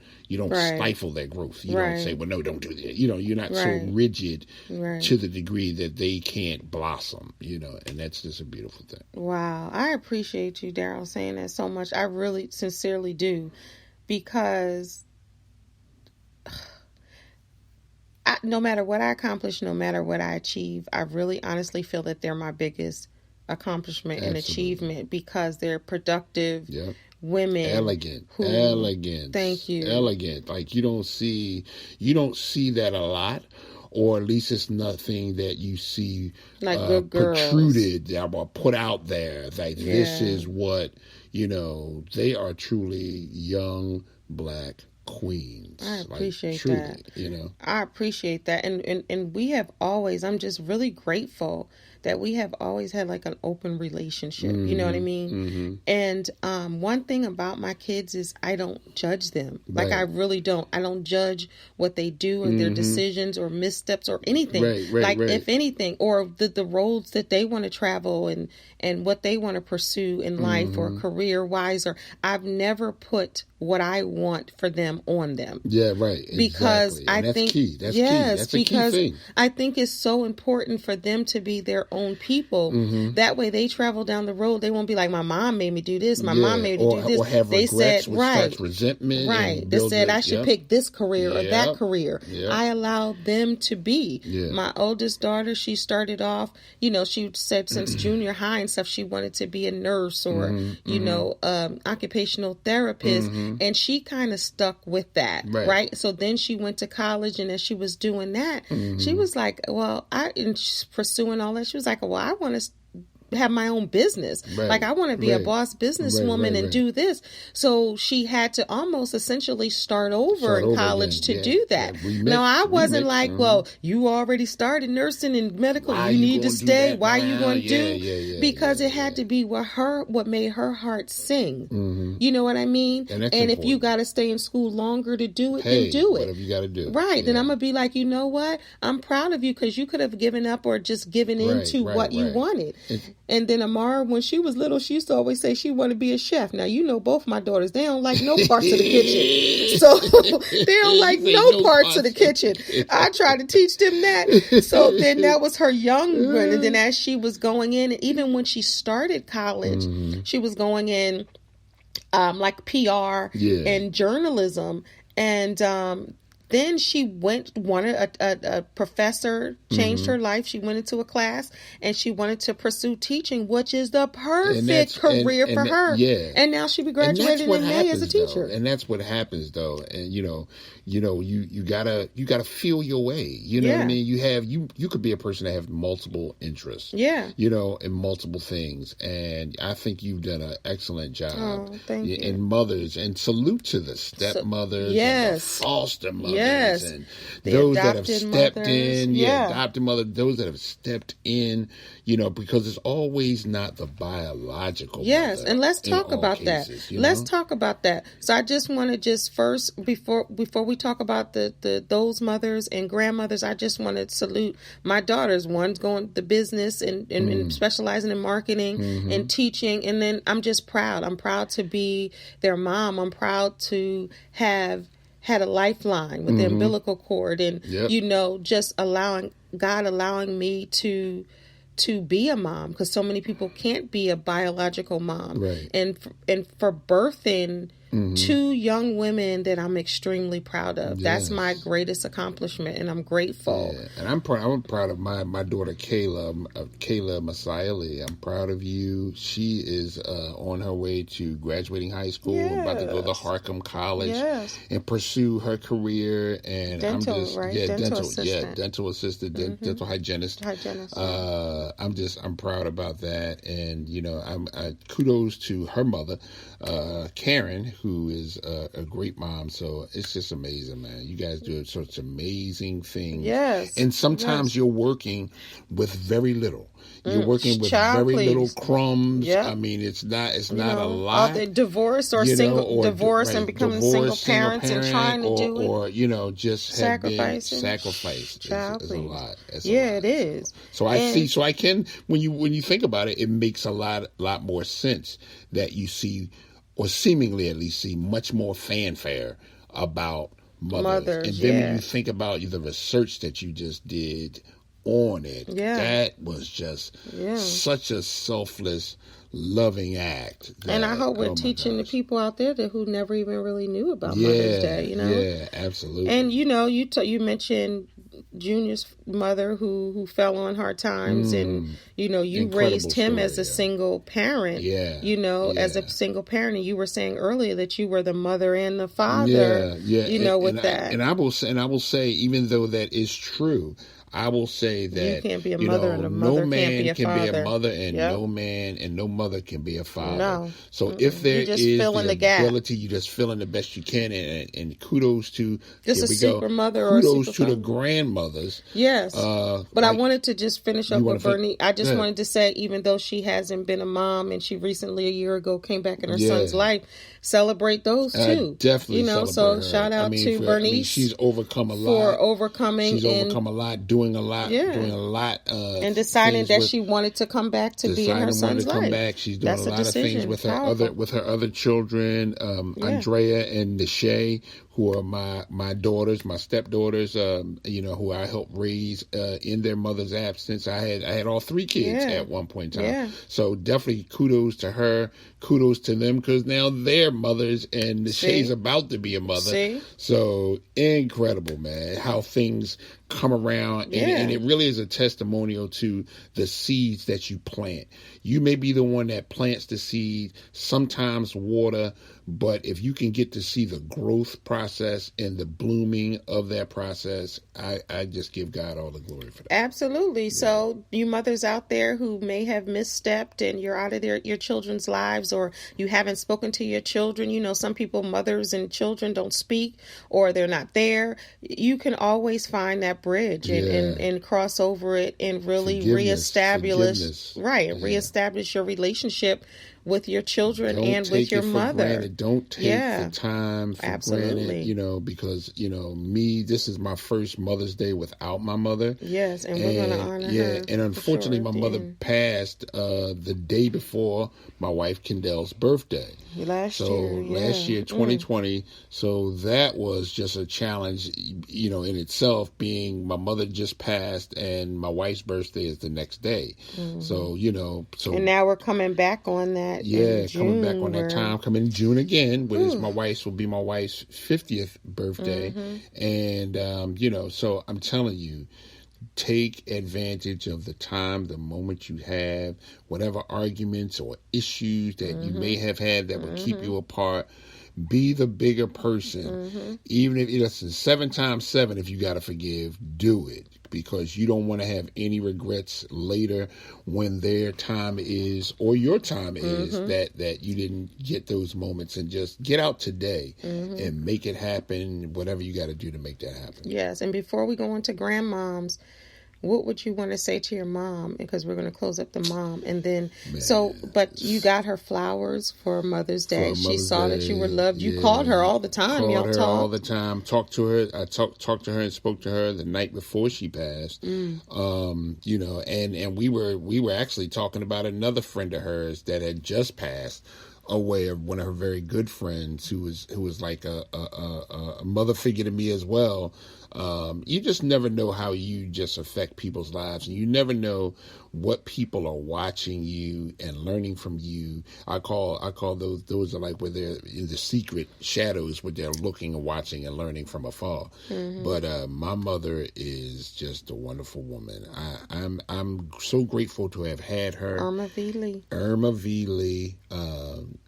stifle their growth. You don't say, well, no, don't do that. You're not so rigid to the degree that they can't blossom, and that's just a beautiful thing. Wow. I appreciate you, Darryl, saying that so much. I really sincerely do, because no matter what I accomplish, no matter what I achieve, I really honestly feel that they're my biggest accomplishment and achievement, because they're productive women. Elegant. Thank you. Elegant. Like, you don't see that a lot. Or at least it's nothing that you see like good girls protruded or put out there. Like, this is what, they are truly young Black queens. I appreciate that. I appreciate that. And we have always, I'm just really grateful that we have always had like an open relationship. You know what I mean? And one thing about my kids is I don't judge them. Like, I really don't. I don't judge what they do or their decisions or missteps or anything. If anything, or the roads that they want to travel and what they want to pursue in life or career wise, or I've never put what I want for them on them. Yeah, right. Because exactly. I think key. That's yes, key. That's because a key thing. I think it's so important for them to be their own people. That way, they travel down the road. They won't be like, my mom made me do this. My mom made me do this. Or have they regrets, said, which starts resentment. Right. They said I should pick this career or that career. Yep. I allow them to be. My oldest daughter, she started off, she said since junior high and stuff, she wanted to be a nurse or, occupational therapist. And she kind of stuck with that. Right. So then she went to college, and as she was doing that, she was like, well, pursuing all that, she was like, well, I want to have my own business. Like, I want to be a boss businesswoman and do this. So she had to almost essentially start over in college to do that. Now, I wasn't like, well, you already started nursing and medical. You need to stay. Why are you going to do? Because it had to be what made her heart sing. You know what I mean? And if you got to stay in school longer to do it, then do it. Whatever you got to do. Right. Then I'm going to be like, you know what? I'm proud of you because you could have given up or just given into what you wanted. And then Amara, when she was little, she used to always say she wanted to be a chef. Now, both my daughters, they don't like no parts of the kitchen. So they don't like no parts of the kitchen. I tried to teach them that. So then that was her young one. And then as she was going in, even when she started college, she was going in like PR and journalism. And then she wanted a professor, changed her life. She went into a class and she wanted to pursue teaching, which is the perfect career for her. And now she graduated in May as a teacher. And that's what happens, though. And you gotta feel your way. You know what I mean? You could be a person that have multiple interests. In multiple things. And I think you've done an excellent job. Oh, thank you. And mothers, and salute to the stepmothers, and the foster mothers. And those that have stepped in, adopted mother, those that have stepped in, because it's always not the biological mother. And let's talk about cases, that. Let's talk about that. So I just want to first, before we talk about those mothers and grandmothers, I just want to salute my daughters. One's going the business and specializing in marketing and teaching, and then I'm just proud. I'm proud to be their mom. I'm proud to have had a lifeline with the umbilical cord and, just allowing me to be a mom, because so many people can't be a biological mom. And for birthing two young women that I'm extremely proud of. That's my greatest accomplishment, and I'm grateful. And I'm proud of my daughter Kayla Masiali. I'm proud of you. She is on her way to graduating high school, about to go to Harcum College and pursue her career. And dental assistant, dental hygienist. I'm proud about that, and I'm kudos to her mother, Karen, who is a great mom. So it's just amazing, man. You guys do such amazing things. And sometimes you're working with very little. You're working with very little crumbs. I mean, it's not a lot. Divorce or divorce and becoming single parents and trying to do it. Or, just sacrifice is a lot. It is. So I see. So I can, when you think about it, it makes a lot more sense that you see, or seemingly at least see, much more fanfare about mothers. And then when you think about the research that you just did on it, that was just such a selfless, loving act. And I hope we're teaching the people out there who never even really knew about Mother's Day. Yeah, absolutely. And you mentioned Junior's mother who fell on hard times, and you raised him as a single parent. As a single parent, and you were saying earlier that you were the mother and the father. That. And I will say, even though that is true, I will say that you can't be a mother and a mother no man can't be a father. mother, and Yep. no man and no mother can be a father. No. So if there You just is fill in the the gap. ability, you just fill in the best you can, and kudos to Just here a we super go. mother or a Kudos super to the father. grandmothers. Yes. But I wanted to just finish up You with wanna Bernie. I just Go ahead. wanted to say, even though she hasn't been a mom and she recently a year ago came back in her Yeah. son's life, celebrate those too. Definitely So celebrate her. shout out to Bernice she's overcome a lot. for overcoming She's overcome a lot, doing a lot, doing a lot, and deciding that she wanted to come back to be in her son's life. Come back. She's doing That's a lot of things with her other children, Andrea and Nishay, who are my daughters, my stepdaughters, who I helped raise in their mother's absence. I had all three kids at one point in time. Yeah. So definitely kudos to her, kudos to them, because now they're mothers and Nishay's about to be a mother. See? So incredible, man, how things come around, and it really is a testimonial to the seeds that you plant. You may be the one that plants the seed, sometimes water, but if you can get to see the growth process and the blooming of that process, I just give God all the glory for that. Absolutely. Yeah. So you mothers out there who may have misstepped and you're out of your children's lives, or you haven't spoken to your children, some people, mothers and children, don't speak or they're not there. You can always find that bridge and cross over it and really reestablish your relationship with your children and with your mother. Don't take the time for granted, because, this is my first Mother's Day without my mother. Yes, and we're going to honor her. And unfortunately, my mother passed the day before my wife Kendell's birthday. Last year, 2020. So that was just a challenge, in itself, being my mother just passed and my wife's birthday is the next day. Mm-hmm. So, and now we're coming back on that. Coming back on that time. Coming in June again, which is my wife's 50th birthday. Mm-hmm. And, so I'm telling you, take advantage of the time, the moment you have, whatever arguments or issues that you may have had that would keep you apart. Be the bigger person. Even if it's 7 times 7, if you got to forgive, do it, because you don't want to have any regrets later when their time is, or your time is, that you didn't get those moments. And just get out today and make it happen, whatever you got to do to make that happen. Yes, and before we go into grandmoms, what would you want to say to your mom? Because we're going to close up the mom. And then, but you got her flowers for Mother's Day. She saw that you were loved. You called her all the time. Called her all the time. Talked to her. I talked to her and spoke to her the night before she passed. And we were actually talking about another friend of hers that had just passed away, of one of her very good friends who was like a mother figure to me as well. You just never know how you just affect people's lives, and you never know what people are watching you and learning from you. I call those are like where they're in the secret shadows, where they're looking and watching and learning from afar. But my mother is just a wonderful woman. I'm so grateful to have had her. Irma V. Lee.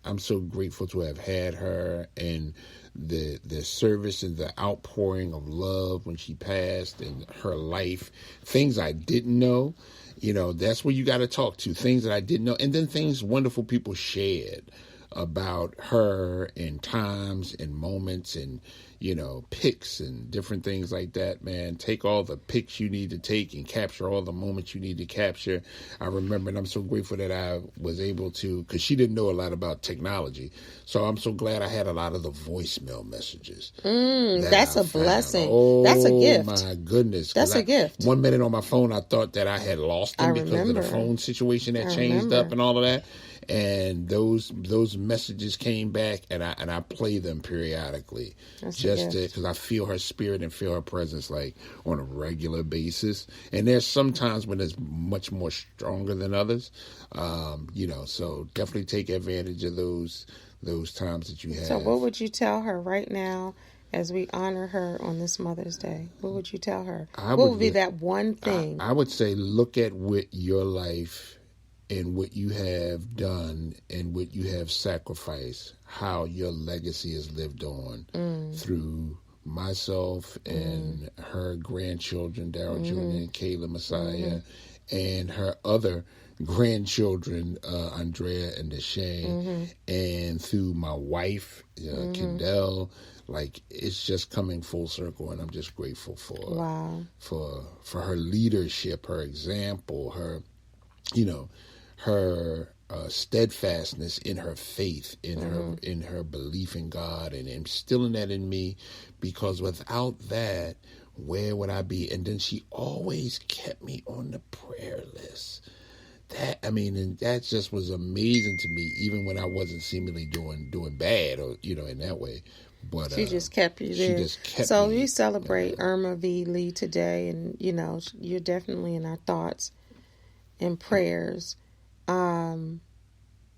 I'm so grateful to have had her, and the service and the outpouring of love when she passed, and her life, things I didn't know, that's where you got to talk to, things that I didn't know, and then things wonderful people shared about her, and times and moments, and pics and different things like that. Man, take all the pics you need to take and capture all the moments you need to capture. I remember, and I'm so grateful that I was able to, because she didn't know a lot about technology, so I'm so glad I had a lot of the voicemail messages. That's a blessing. Oh, that's a gift. My goodness. That's a gift. 1 minute on my phone, I thought that I had lost them because of the phone situation that changed up and all of that. And those messages came back, and I play them periodically, just because I feel her spirit and feel her presence like on a regular basis. And there's some times when it's much more stronger than others, So definitely take advantage of those times that you have. So what would you tell her right now as we honor her on this Mother's Day? What would you tell her? What would be that one thing? I would say, look at what your life and what you have done and what you have sacrificed, how your legacy is lived on through myself and her grandchildren, Darryl Jr. and Kayla Messiah, and her other grandchildren, Andrea and Deshane, and through my wife, Kendéll. Like, it's just coming full circle, and I'm just grateful for her leadership, her example, her, her steadfastness in her faith, in her belief in God, and instilling that in me, because without that, where would I be? And then she always kept me on the prayer list. And that just was amazing to me, even when I wasn't seemingly doing bad, or in that way. But she just kept you there. She just kept so me. We celebrate Irma V. Lee today, and you're definitely in our thoughts and prayers. And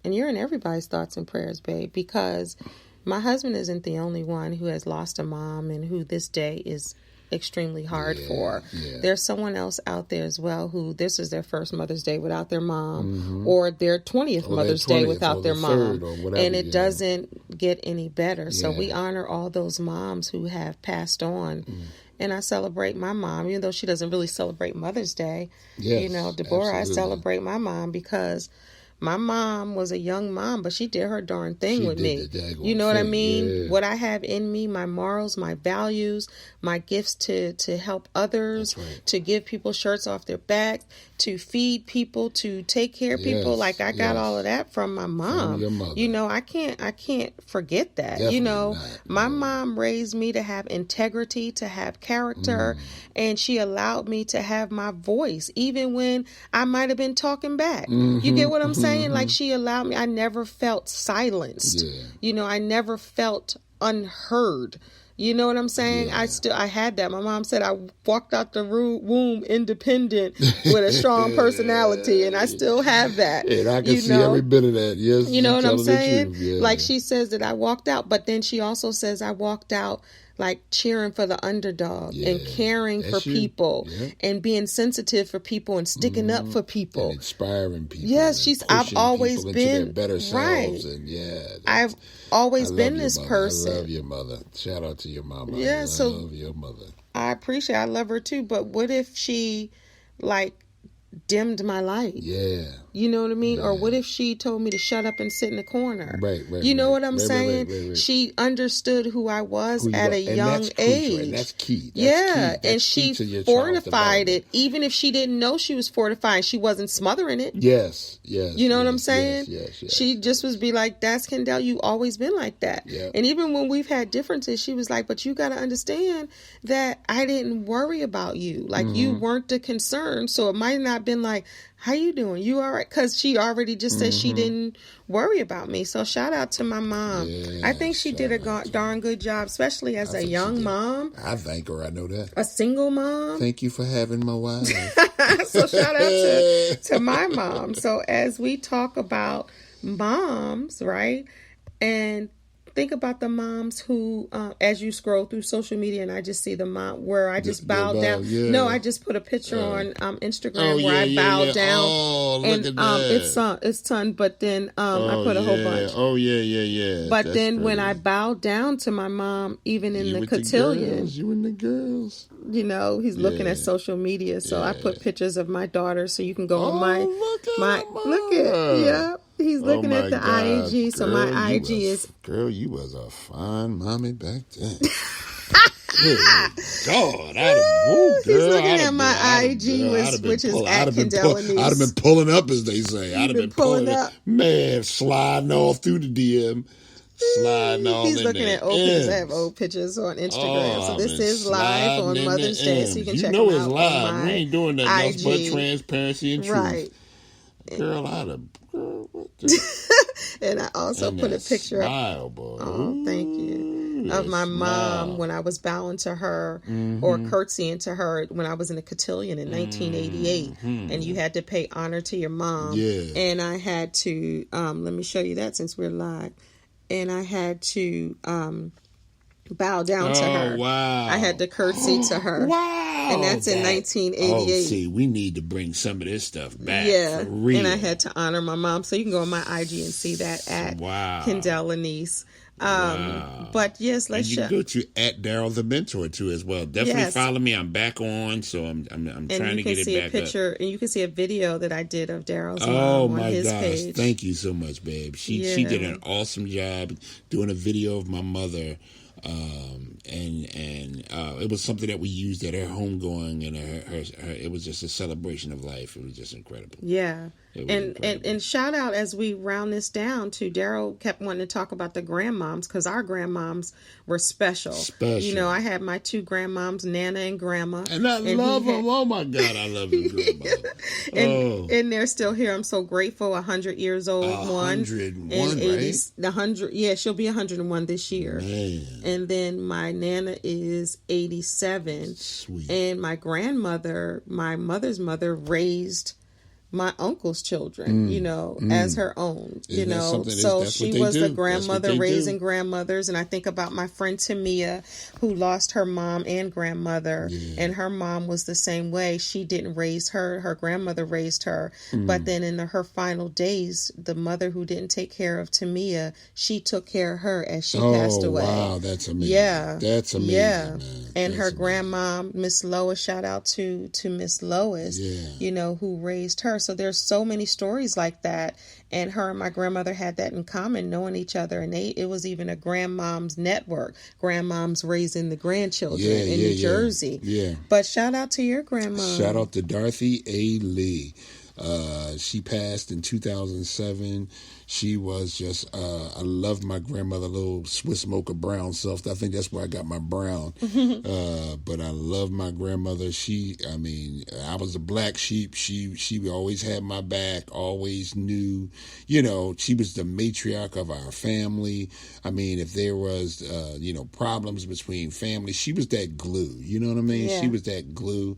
you're in everybody's thoughts and prayers, babe, because my husband isn't the only one who has lost a mom and who this day is extremely hard for. Yeah. There's someone else out there as well who this is their first Mother's Day without their mom, or their 20th Mother's Day without their mom. And it doesn't get any better. So we honor all those moms who have passed on. And I celebrate my mom, even though she doesn't really celebrate Mother's Day. Yes, Deborah, absolutely. I celebrate my mom because my mom was a young mom, but she did her darn thing with me. You know what I mean? Yeah. What I have in me, my morals, my values, my gifts to help others, to give people shirts off their back, to feed people, to take care of people. Like, I got all of that from my mom. From your mother. I can't forget that. Definitely not. My mom raised me to have integrity, to have character, and she allowed me to have my voice, even when I might have been talking back. You get what I'm saying? Like, she allowed me. I never felt silenced. I never felt unheard. You know what I'm saying? I had that. My mom said I walked out the womb independent with a strong personality, and I still have that. And I can see every bit of that. Yes, you know what I'm saying? Like, she says that I walked out, but then she also says I walked out like cheering for the underdog and caring for people and being sensitive for people and sticking up for people. And inspiring people. Yes, I've always been better selves. And I've always been this person. I love your mother. Shout out to your mama. Yeah, I love your mother. I appreciate. I love her too. But what if she dimmed my light? Yeah. You know what I mean? Yeah. Or what if she told me to shut up and sit in the corner? Right. You know what I'm saying? Right. She understood who I was at a young age. And that's key. And she fortified it, even if she didn't know she was fortifying. She wasn't smothering it. Yes. You know what I'm saying? Yes. She just was be like, that's Kendéll, you always been like that. Yeah. And even when we've had differences, she was like, but you got to understand that I didn't worry about you. Like, you weren't the concern. So it might not been like, how you doing? You all right? Because she already just said she didn't worry about me. So shout out to my mom. Yeah, I think she did a darn good job, especially as a young mom. I thank her. I know that. A single mom. Thank you for having my wife. So shout out to my mom. So as we talk about moms, right? And think about the moms who, as you scroll through social media, and I just see the mom where I just bowed down. Yeah. No, I just put a picture on Instagram where I bowed down. Oh, look at that. It's ton, but then I put a whole bunch. Oh, yeah. But then when I bowed down to my mom, even in the cotillion, you and the girls. He's looking at social media, so I put pictures of my daughter, so you can go on look at he's looking at the IG, so girl, my IG is... Girl, you was a fine mommy back then. God, he's looking at my IG, which is at Kendéll Lenice. I'd have been pulling up, as they say. I'd have been pulling up. Man, sliding all through the DM. Sliding all He's looking at old pictures. I have old pictures on Instagram. So this is live on Mother's Day, so you can check them out. It's live. We ain't doing nothing else but transparency and truth. Right. Girl, and I also put a picture boy. Oh, thank you. Of my mom when I was bowing to her or curtsying to her when I was in a cotillion in 1988. And you had to pay honor to your mom. Yeah. And I had to, let me show you that since we're live. And I had to bow down to her. Wow. I had to curtsy to her. Wow. And that's in 1988. Oh, see, we need to bring some of this stuff back. Yeah. For real. And I had to honor my mom. So you can go on my IG and see that at Kendéll Lenice. Wow. But yes, And let's you can go to at Darryl the Mentor too as well. Definitely follow me. I'm back on, so I'm trying to get it back up. And you can see a video that I did of Darryl's oh mom on my his gosh! page. Thank you so much, babe. She did an awesome job doing a video of my mother. It was something that we used at her homegoing, and her it was just a celebration of life. It was just incredible. Yeah. And shout out as we round this down to Darryl kept wanting to talk about the grandmoms because our grandmoms were special. You know, I had my two grandmoms, Nana and Grandma. And I love them. Oh my God, I love your grandma. And they're still here. I'm so grateful. 100 years old. 101, and 80, right? 100. Yeah, she'll be 101 this year. Man. And then my Nana is 87. Sweet. And my grandmother, my mother's mother, raised my uncle's children, as her own, so she was the grandmother raising grandmothers. And I think about my friend Tamia, who lost her mom and grandmother, and her mom was the same way. She didn't raise her grandmother raised her. But then in her final days, the mother who didn't take care of Tamia, she took care of her as she passed away. Wow, that's amazing. Yeah. That's amazing. Yeah. Man. And that's her amazing. grandma, Miss Lois, shout out to Miss Lois, who raised her. So there's so many stories like that. And her and my grandmother had that in common, knowing each other. And it was even a grandmom's network. Grandmoms raising the grandchildren in New Jersey. Yeah. But shout out to your grandma. Shout out to Dorothy A. Lee. She passed in 2007. She was just, I loved my grandmother, little Swiss mocha brown self. I think that's where I got my brown. But I love my grandmother. I was a black sheep. She always had my back, always knew, she was the matriarch of our family. I mean, if there was, problems between families, she was that glue. You know what I mean? Yeah. She was that glue.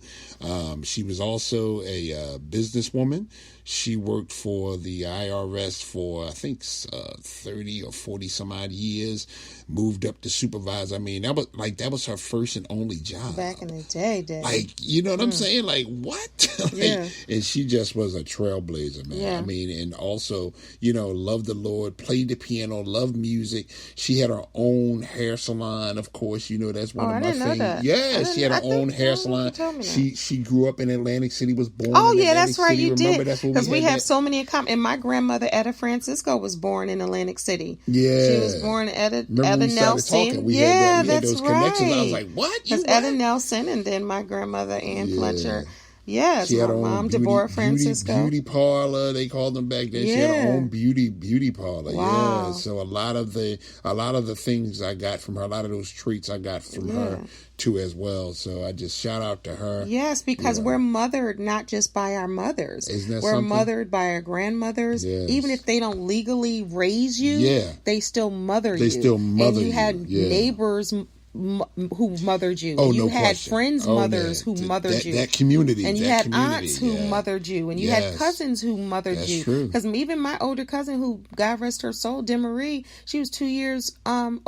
She was also a businesswoman. She worked for the IRS for, I think, 30 or 40 some odd years, moved up to supervisor. I mean, that was her first and only job. Back in the day. Like, you know what I'm saying? Like, what? And she just was a trailblazer, man. Yeah. I mean, and also, loved the Lord, played the piano, loved music. She had her own hair salon, of course. That's one of my things. That. Yeah, she had her own hair salon. She grew up in Atlantic City, was born in Atlantic that's right, City. you Remember, did. that's what Because we have so many in common. And my grandmother, Etta Francisco, was born in Atlantic City. Yeah. She was born Etta we Nelson. Talking. We had those right. connections. I was like, what? Because Etta Nelson and then my grandmother, Ann Fletcher. Yes, she had my her mom, own Deborah Francisco. Beauty parlor, they called them back then. She had her own beauty parlor. Wow. Yeah. So a lot of the things I got from her, a lot of those treats I got from her too as well. So I just shout out to her. Yes, because we're mothered not just by our mothers. Isn't that we're something? Mothered by our grandmothers. Yes. Even if they don't legally raise you, they still mother you. They still mother you. And you had neighbors who mothered you. Oh, you no had question. friends' mothers who mothered you. That community. And you that had community, aunts who mothered you. And you had cousins who mothered That's you. True. Because even my older cousin, who God rest her soul, Demarie, she was 2 years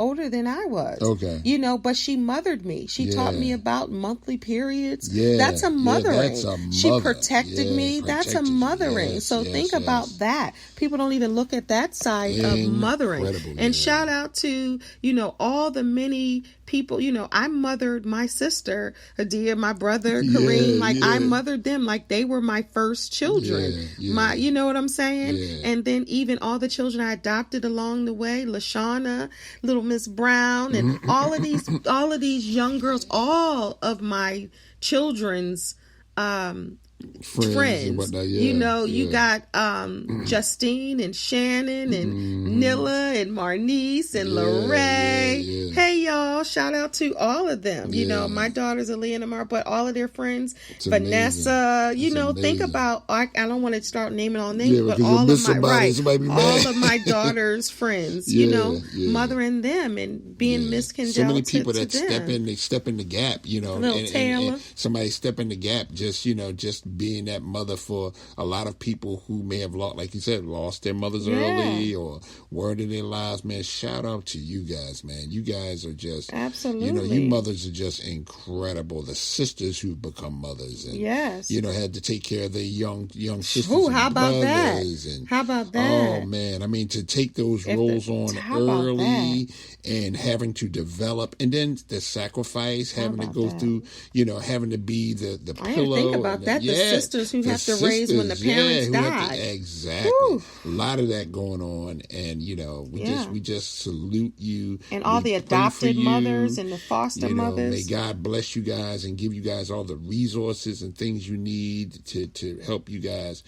older than I was. Okay. But she mothered me. She taught me about monthly periods. Yeah. That's a mothering. That's a mother. She protected me. That's a mothering. Yes, so think about that. People don't even look at that side of mothering. And shout out to, all the many people, I mothered my sister, Adia, my brother, Kareem, I mothered them like they were my first children. You know what I'm saying? Yeah. And then even all the children I adopted along the way, Lashana, little Miss Brown, and all of these young girls, all of my children's friends. And whatnot. You got Justine and Shannon and Nilla and Marnice and Lorraine. Hey y'all, shout out to all of them. My daughters Aaliyah and Amar, but all of their friends, it's Vanessa. Think about, I don't want to start naming all names, but all of my daughter's friends. Mothering them and being Miss Kendéll. So many people that step step in the gap. And somebody step in the gap. Just being that mother for a lot of people who may have lost, like you said, lost their mothers early or weren't in their lives. Man, shout out to you guys, man. You guys are just, absolutely. You mothers are just incredible. The sisters who've become mothers and, had to take care of their young sisters and how about brothers. That? And, how about that? Oh, man. I mean, to take those roles on early and having to develop, and then the sacrifice, having to go through, having to be the pillow. I didn't think about that. The sisters who have to raise when the parents die. Exactly. Woo. A lot of that going on, and we just salute you and all the adopted mothers and the foster mothers. May God bless you guys and give you guys all the resources and things you need to help you guys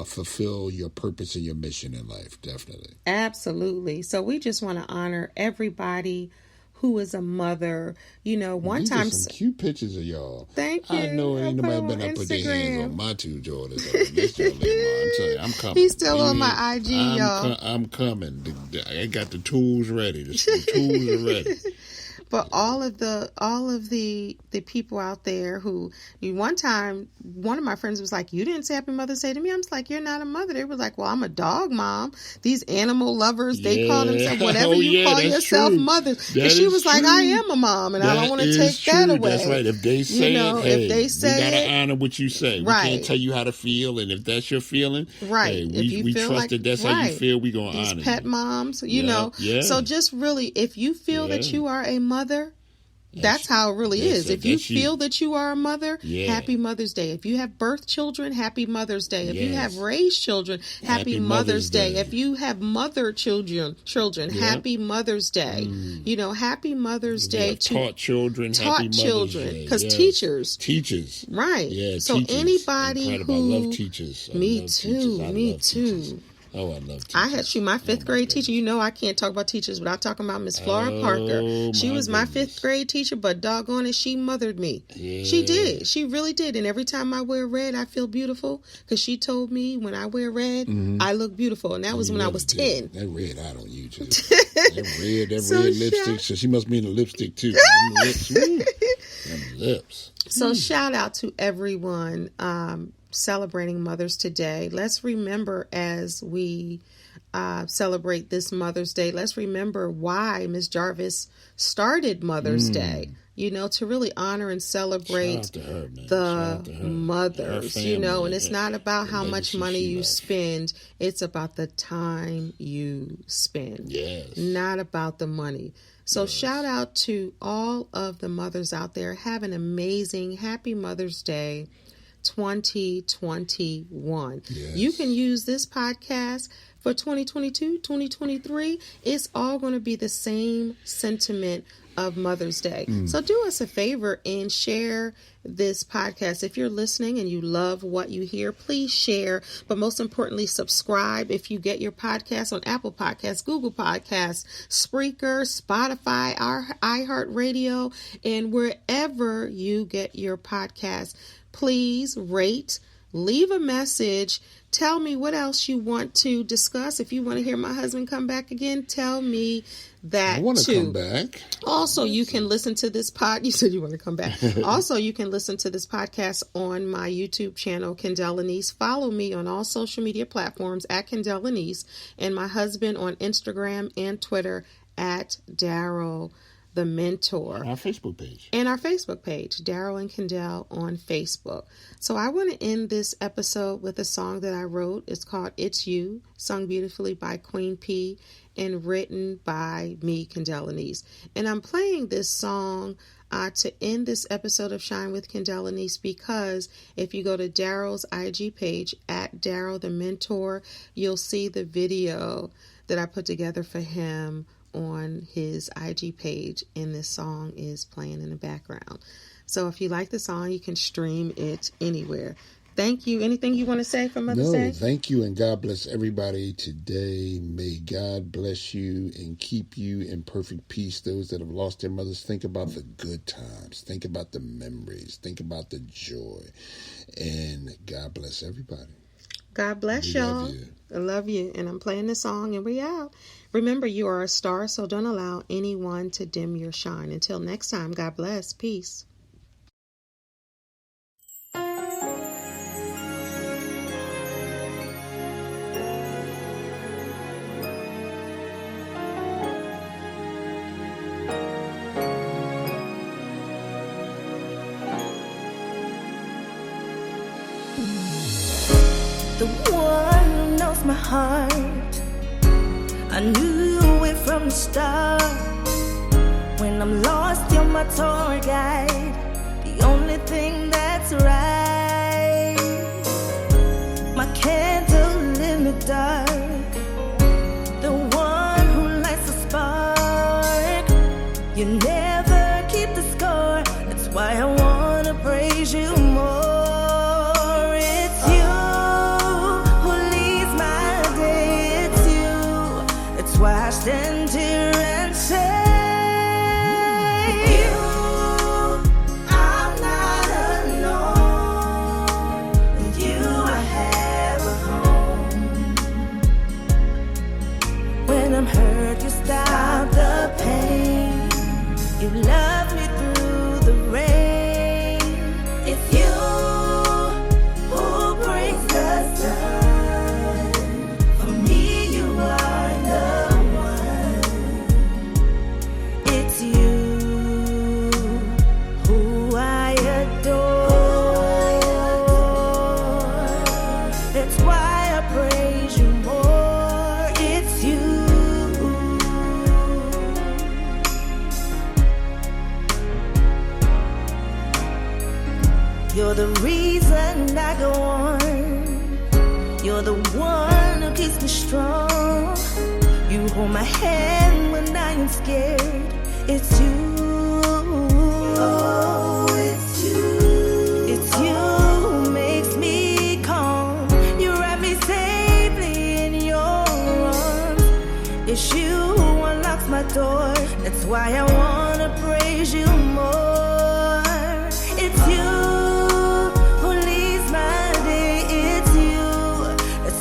fulfill your purpose and your mission in life. Definitely. Absolutely. So we just want to honor everybody who is a mother. One These time. Are some cute pictures of y'all. Thank you. I know ain't nobody been up put their hands on my two daughters. I'm telling you, I'm coming. He's still on my IG, y'all. I'm coming. I got the tools ready. The tools are ready. But all of the people out there who, one time, one of my friends was like, "You didn't say Happy Mother's Day to me." I'm just like, "You're not a mother." They were like, "Well, I'm a dog mom." These animal lovers, they call themselves whatever you call yourself, true. mothers. And she was like, "I am a mom, and I don't want to take that away." That's right. If they say if they say we gotta honor what you say. Right. We can't tell you how to feel, and if that's your feeling, right? We trust that that's how you feel. We gonna honor pet you. Moms, So just really, if you feel that you are a mother. That's how it really is. If you feel that you are a mother, Happy Mother's Day. If you have birth children, Happy Mother's Day. If you have raised children, Happy Mother's Day. If you have mother children, Happy Mother's Day. Happy Mother's Day to taught children. Because teachers. Right. Yeah. So teachers. Anybody Incredible. who. I love teachers. Me too. Oh, I love teachers. My fifth grade teacher. I can't talk about teachers without talking about Miss Flora Parker. She was my fifth grade teacher, but doggone it, she mothered me. Yeah. She did. She really did. And every time I wear red, I feel beautiful because she told me when I wear red, I look beautiful. And that was when I was 10. That red out on you, too. that red lipstick. So she must be in the lipstick, too. Them lips. Them lips. So shout out to everyone celebrating mothers today. Let's remember as we celebrate this Mother's Day, let's remember why Miss Jarvis started Mother's Day, to really honor and celebrate the mothers, and it's not about how much money you spend. It's about the time you spend, not about the money. So shout out to all of the mothers out there. Have an amazing, happy Mother's Day 2021. You can use this podcast for 2022, 2023. It's all going to be the same sentiment of Mother's Day. So do us a favor and share this podcast. If you're listening and you love what you hear, please share. But most importantly, subscribe if you get your podcasts on Apple Podcasts, Google Podcasts, Spreaker, Spotify, our iHeartRadio, and wherever you get your podcasts. Please rate, leave a message, tell me what else you want to discuss. If you want to hear my husband come back again, tell me that I want to too. come back. Also, you can listen to this You said you want to come back. Also, you can listen to this podcast on my YouTube channel, Kendéll Lenice. Follow me on all social media platforms at Kendéll Lenice, and my husband on Instagram and Twitter at Darryl the Mentor. Our Facebook page. And our Facebook page, Darryl and Kendéll on Facebook. So I want to end this episode with a song that I wrote. It's called It's You, sung beautifully by Queen P and written by me, Kendéll Lenice. And I'm playing this song to end this episode of Shine with Kendéll Lenice because if you go to Darryl's IG page, at Darryl the Mentor, you'll see the video that I put together for him on his IG page, and this song is playing in the background. So if you like the song, you can stream it anywhere. Thank you. Anything you want to say for Mother's Day? No, thank you, and God bless everybody today. May God bless you and keep you in perfect peace. Those that have lost their mothers, think about the good times. Think about the memories. Think about the joy. And God bless everybody. God bless y'all. I love you. And I'm playing the song, and we out. Remember, you are a star, so don't allow anyone to dim your shine. Until next time, God bless. Peace. lost my heart. I knew it from the start. When I'm lost, you're my tour guide, the only thing that's right. My candle in the dark, the one who lights a spark. You never keep the score, that's why I wanna praise you more. It's you who leads my day, it's you, that's why I stand here and say, stop the pain. You love me through the rain. It's you who brings the sun. For me, you are the one. It's you who I adore. That's why I praise you more. It's you. You're the reason I go on. You're the one who keeps me strong. You hold my hand when I am scared. It's you. Oh, it's you. It's you who makes me calm. You wrap me safely in your arms. It's you who unlocks my door. That's why I wanna praise you more. It's you.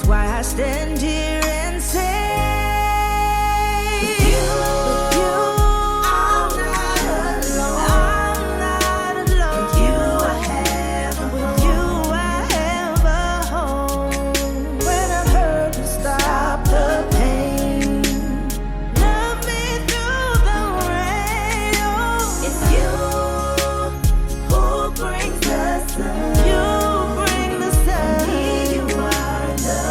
Why I stand here and say, with you, I'm not alone. I'm not alone. With you I have a home. With you I have a home. When I'm hurt, you stop the pain. Love me through the rain. Oh, it's you who brings the sun. You bring the sun. You are the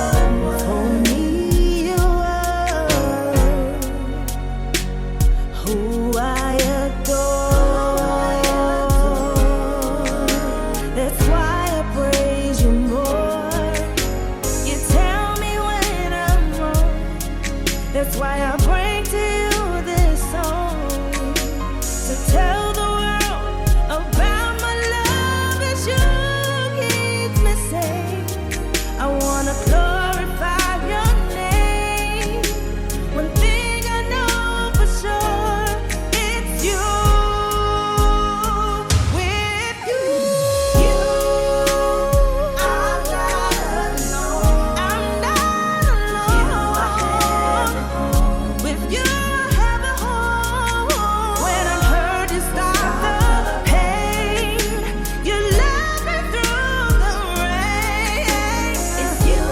that's why I bring to you this song, to tell the world about my love as you keep me safe. I wanna glorify your name. One thing I know for sure, it's you. With you, I'm not alone. I'm not alone. With you I have a home. When I'm hurt, you stop the pain. You love me through the rain. It's you,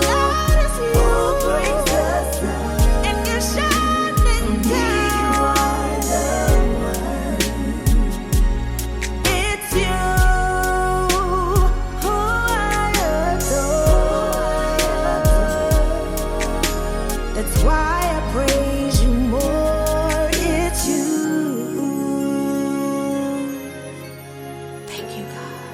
Lord, it's you who brings the sun. And you shine me down. You are the one. It's you who I adore. That's why I praise you more. It's you. Thank you, God.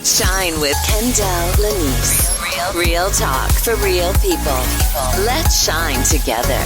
Shine with Kendéll Lenice. Real talk for real people. Let's shine together.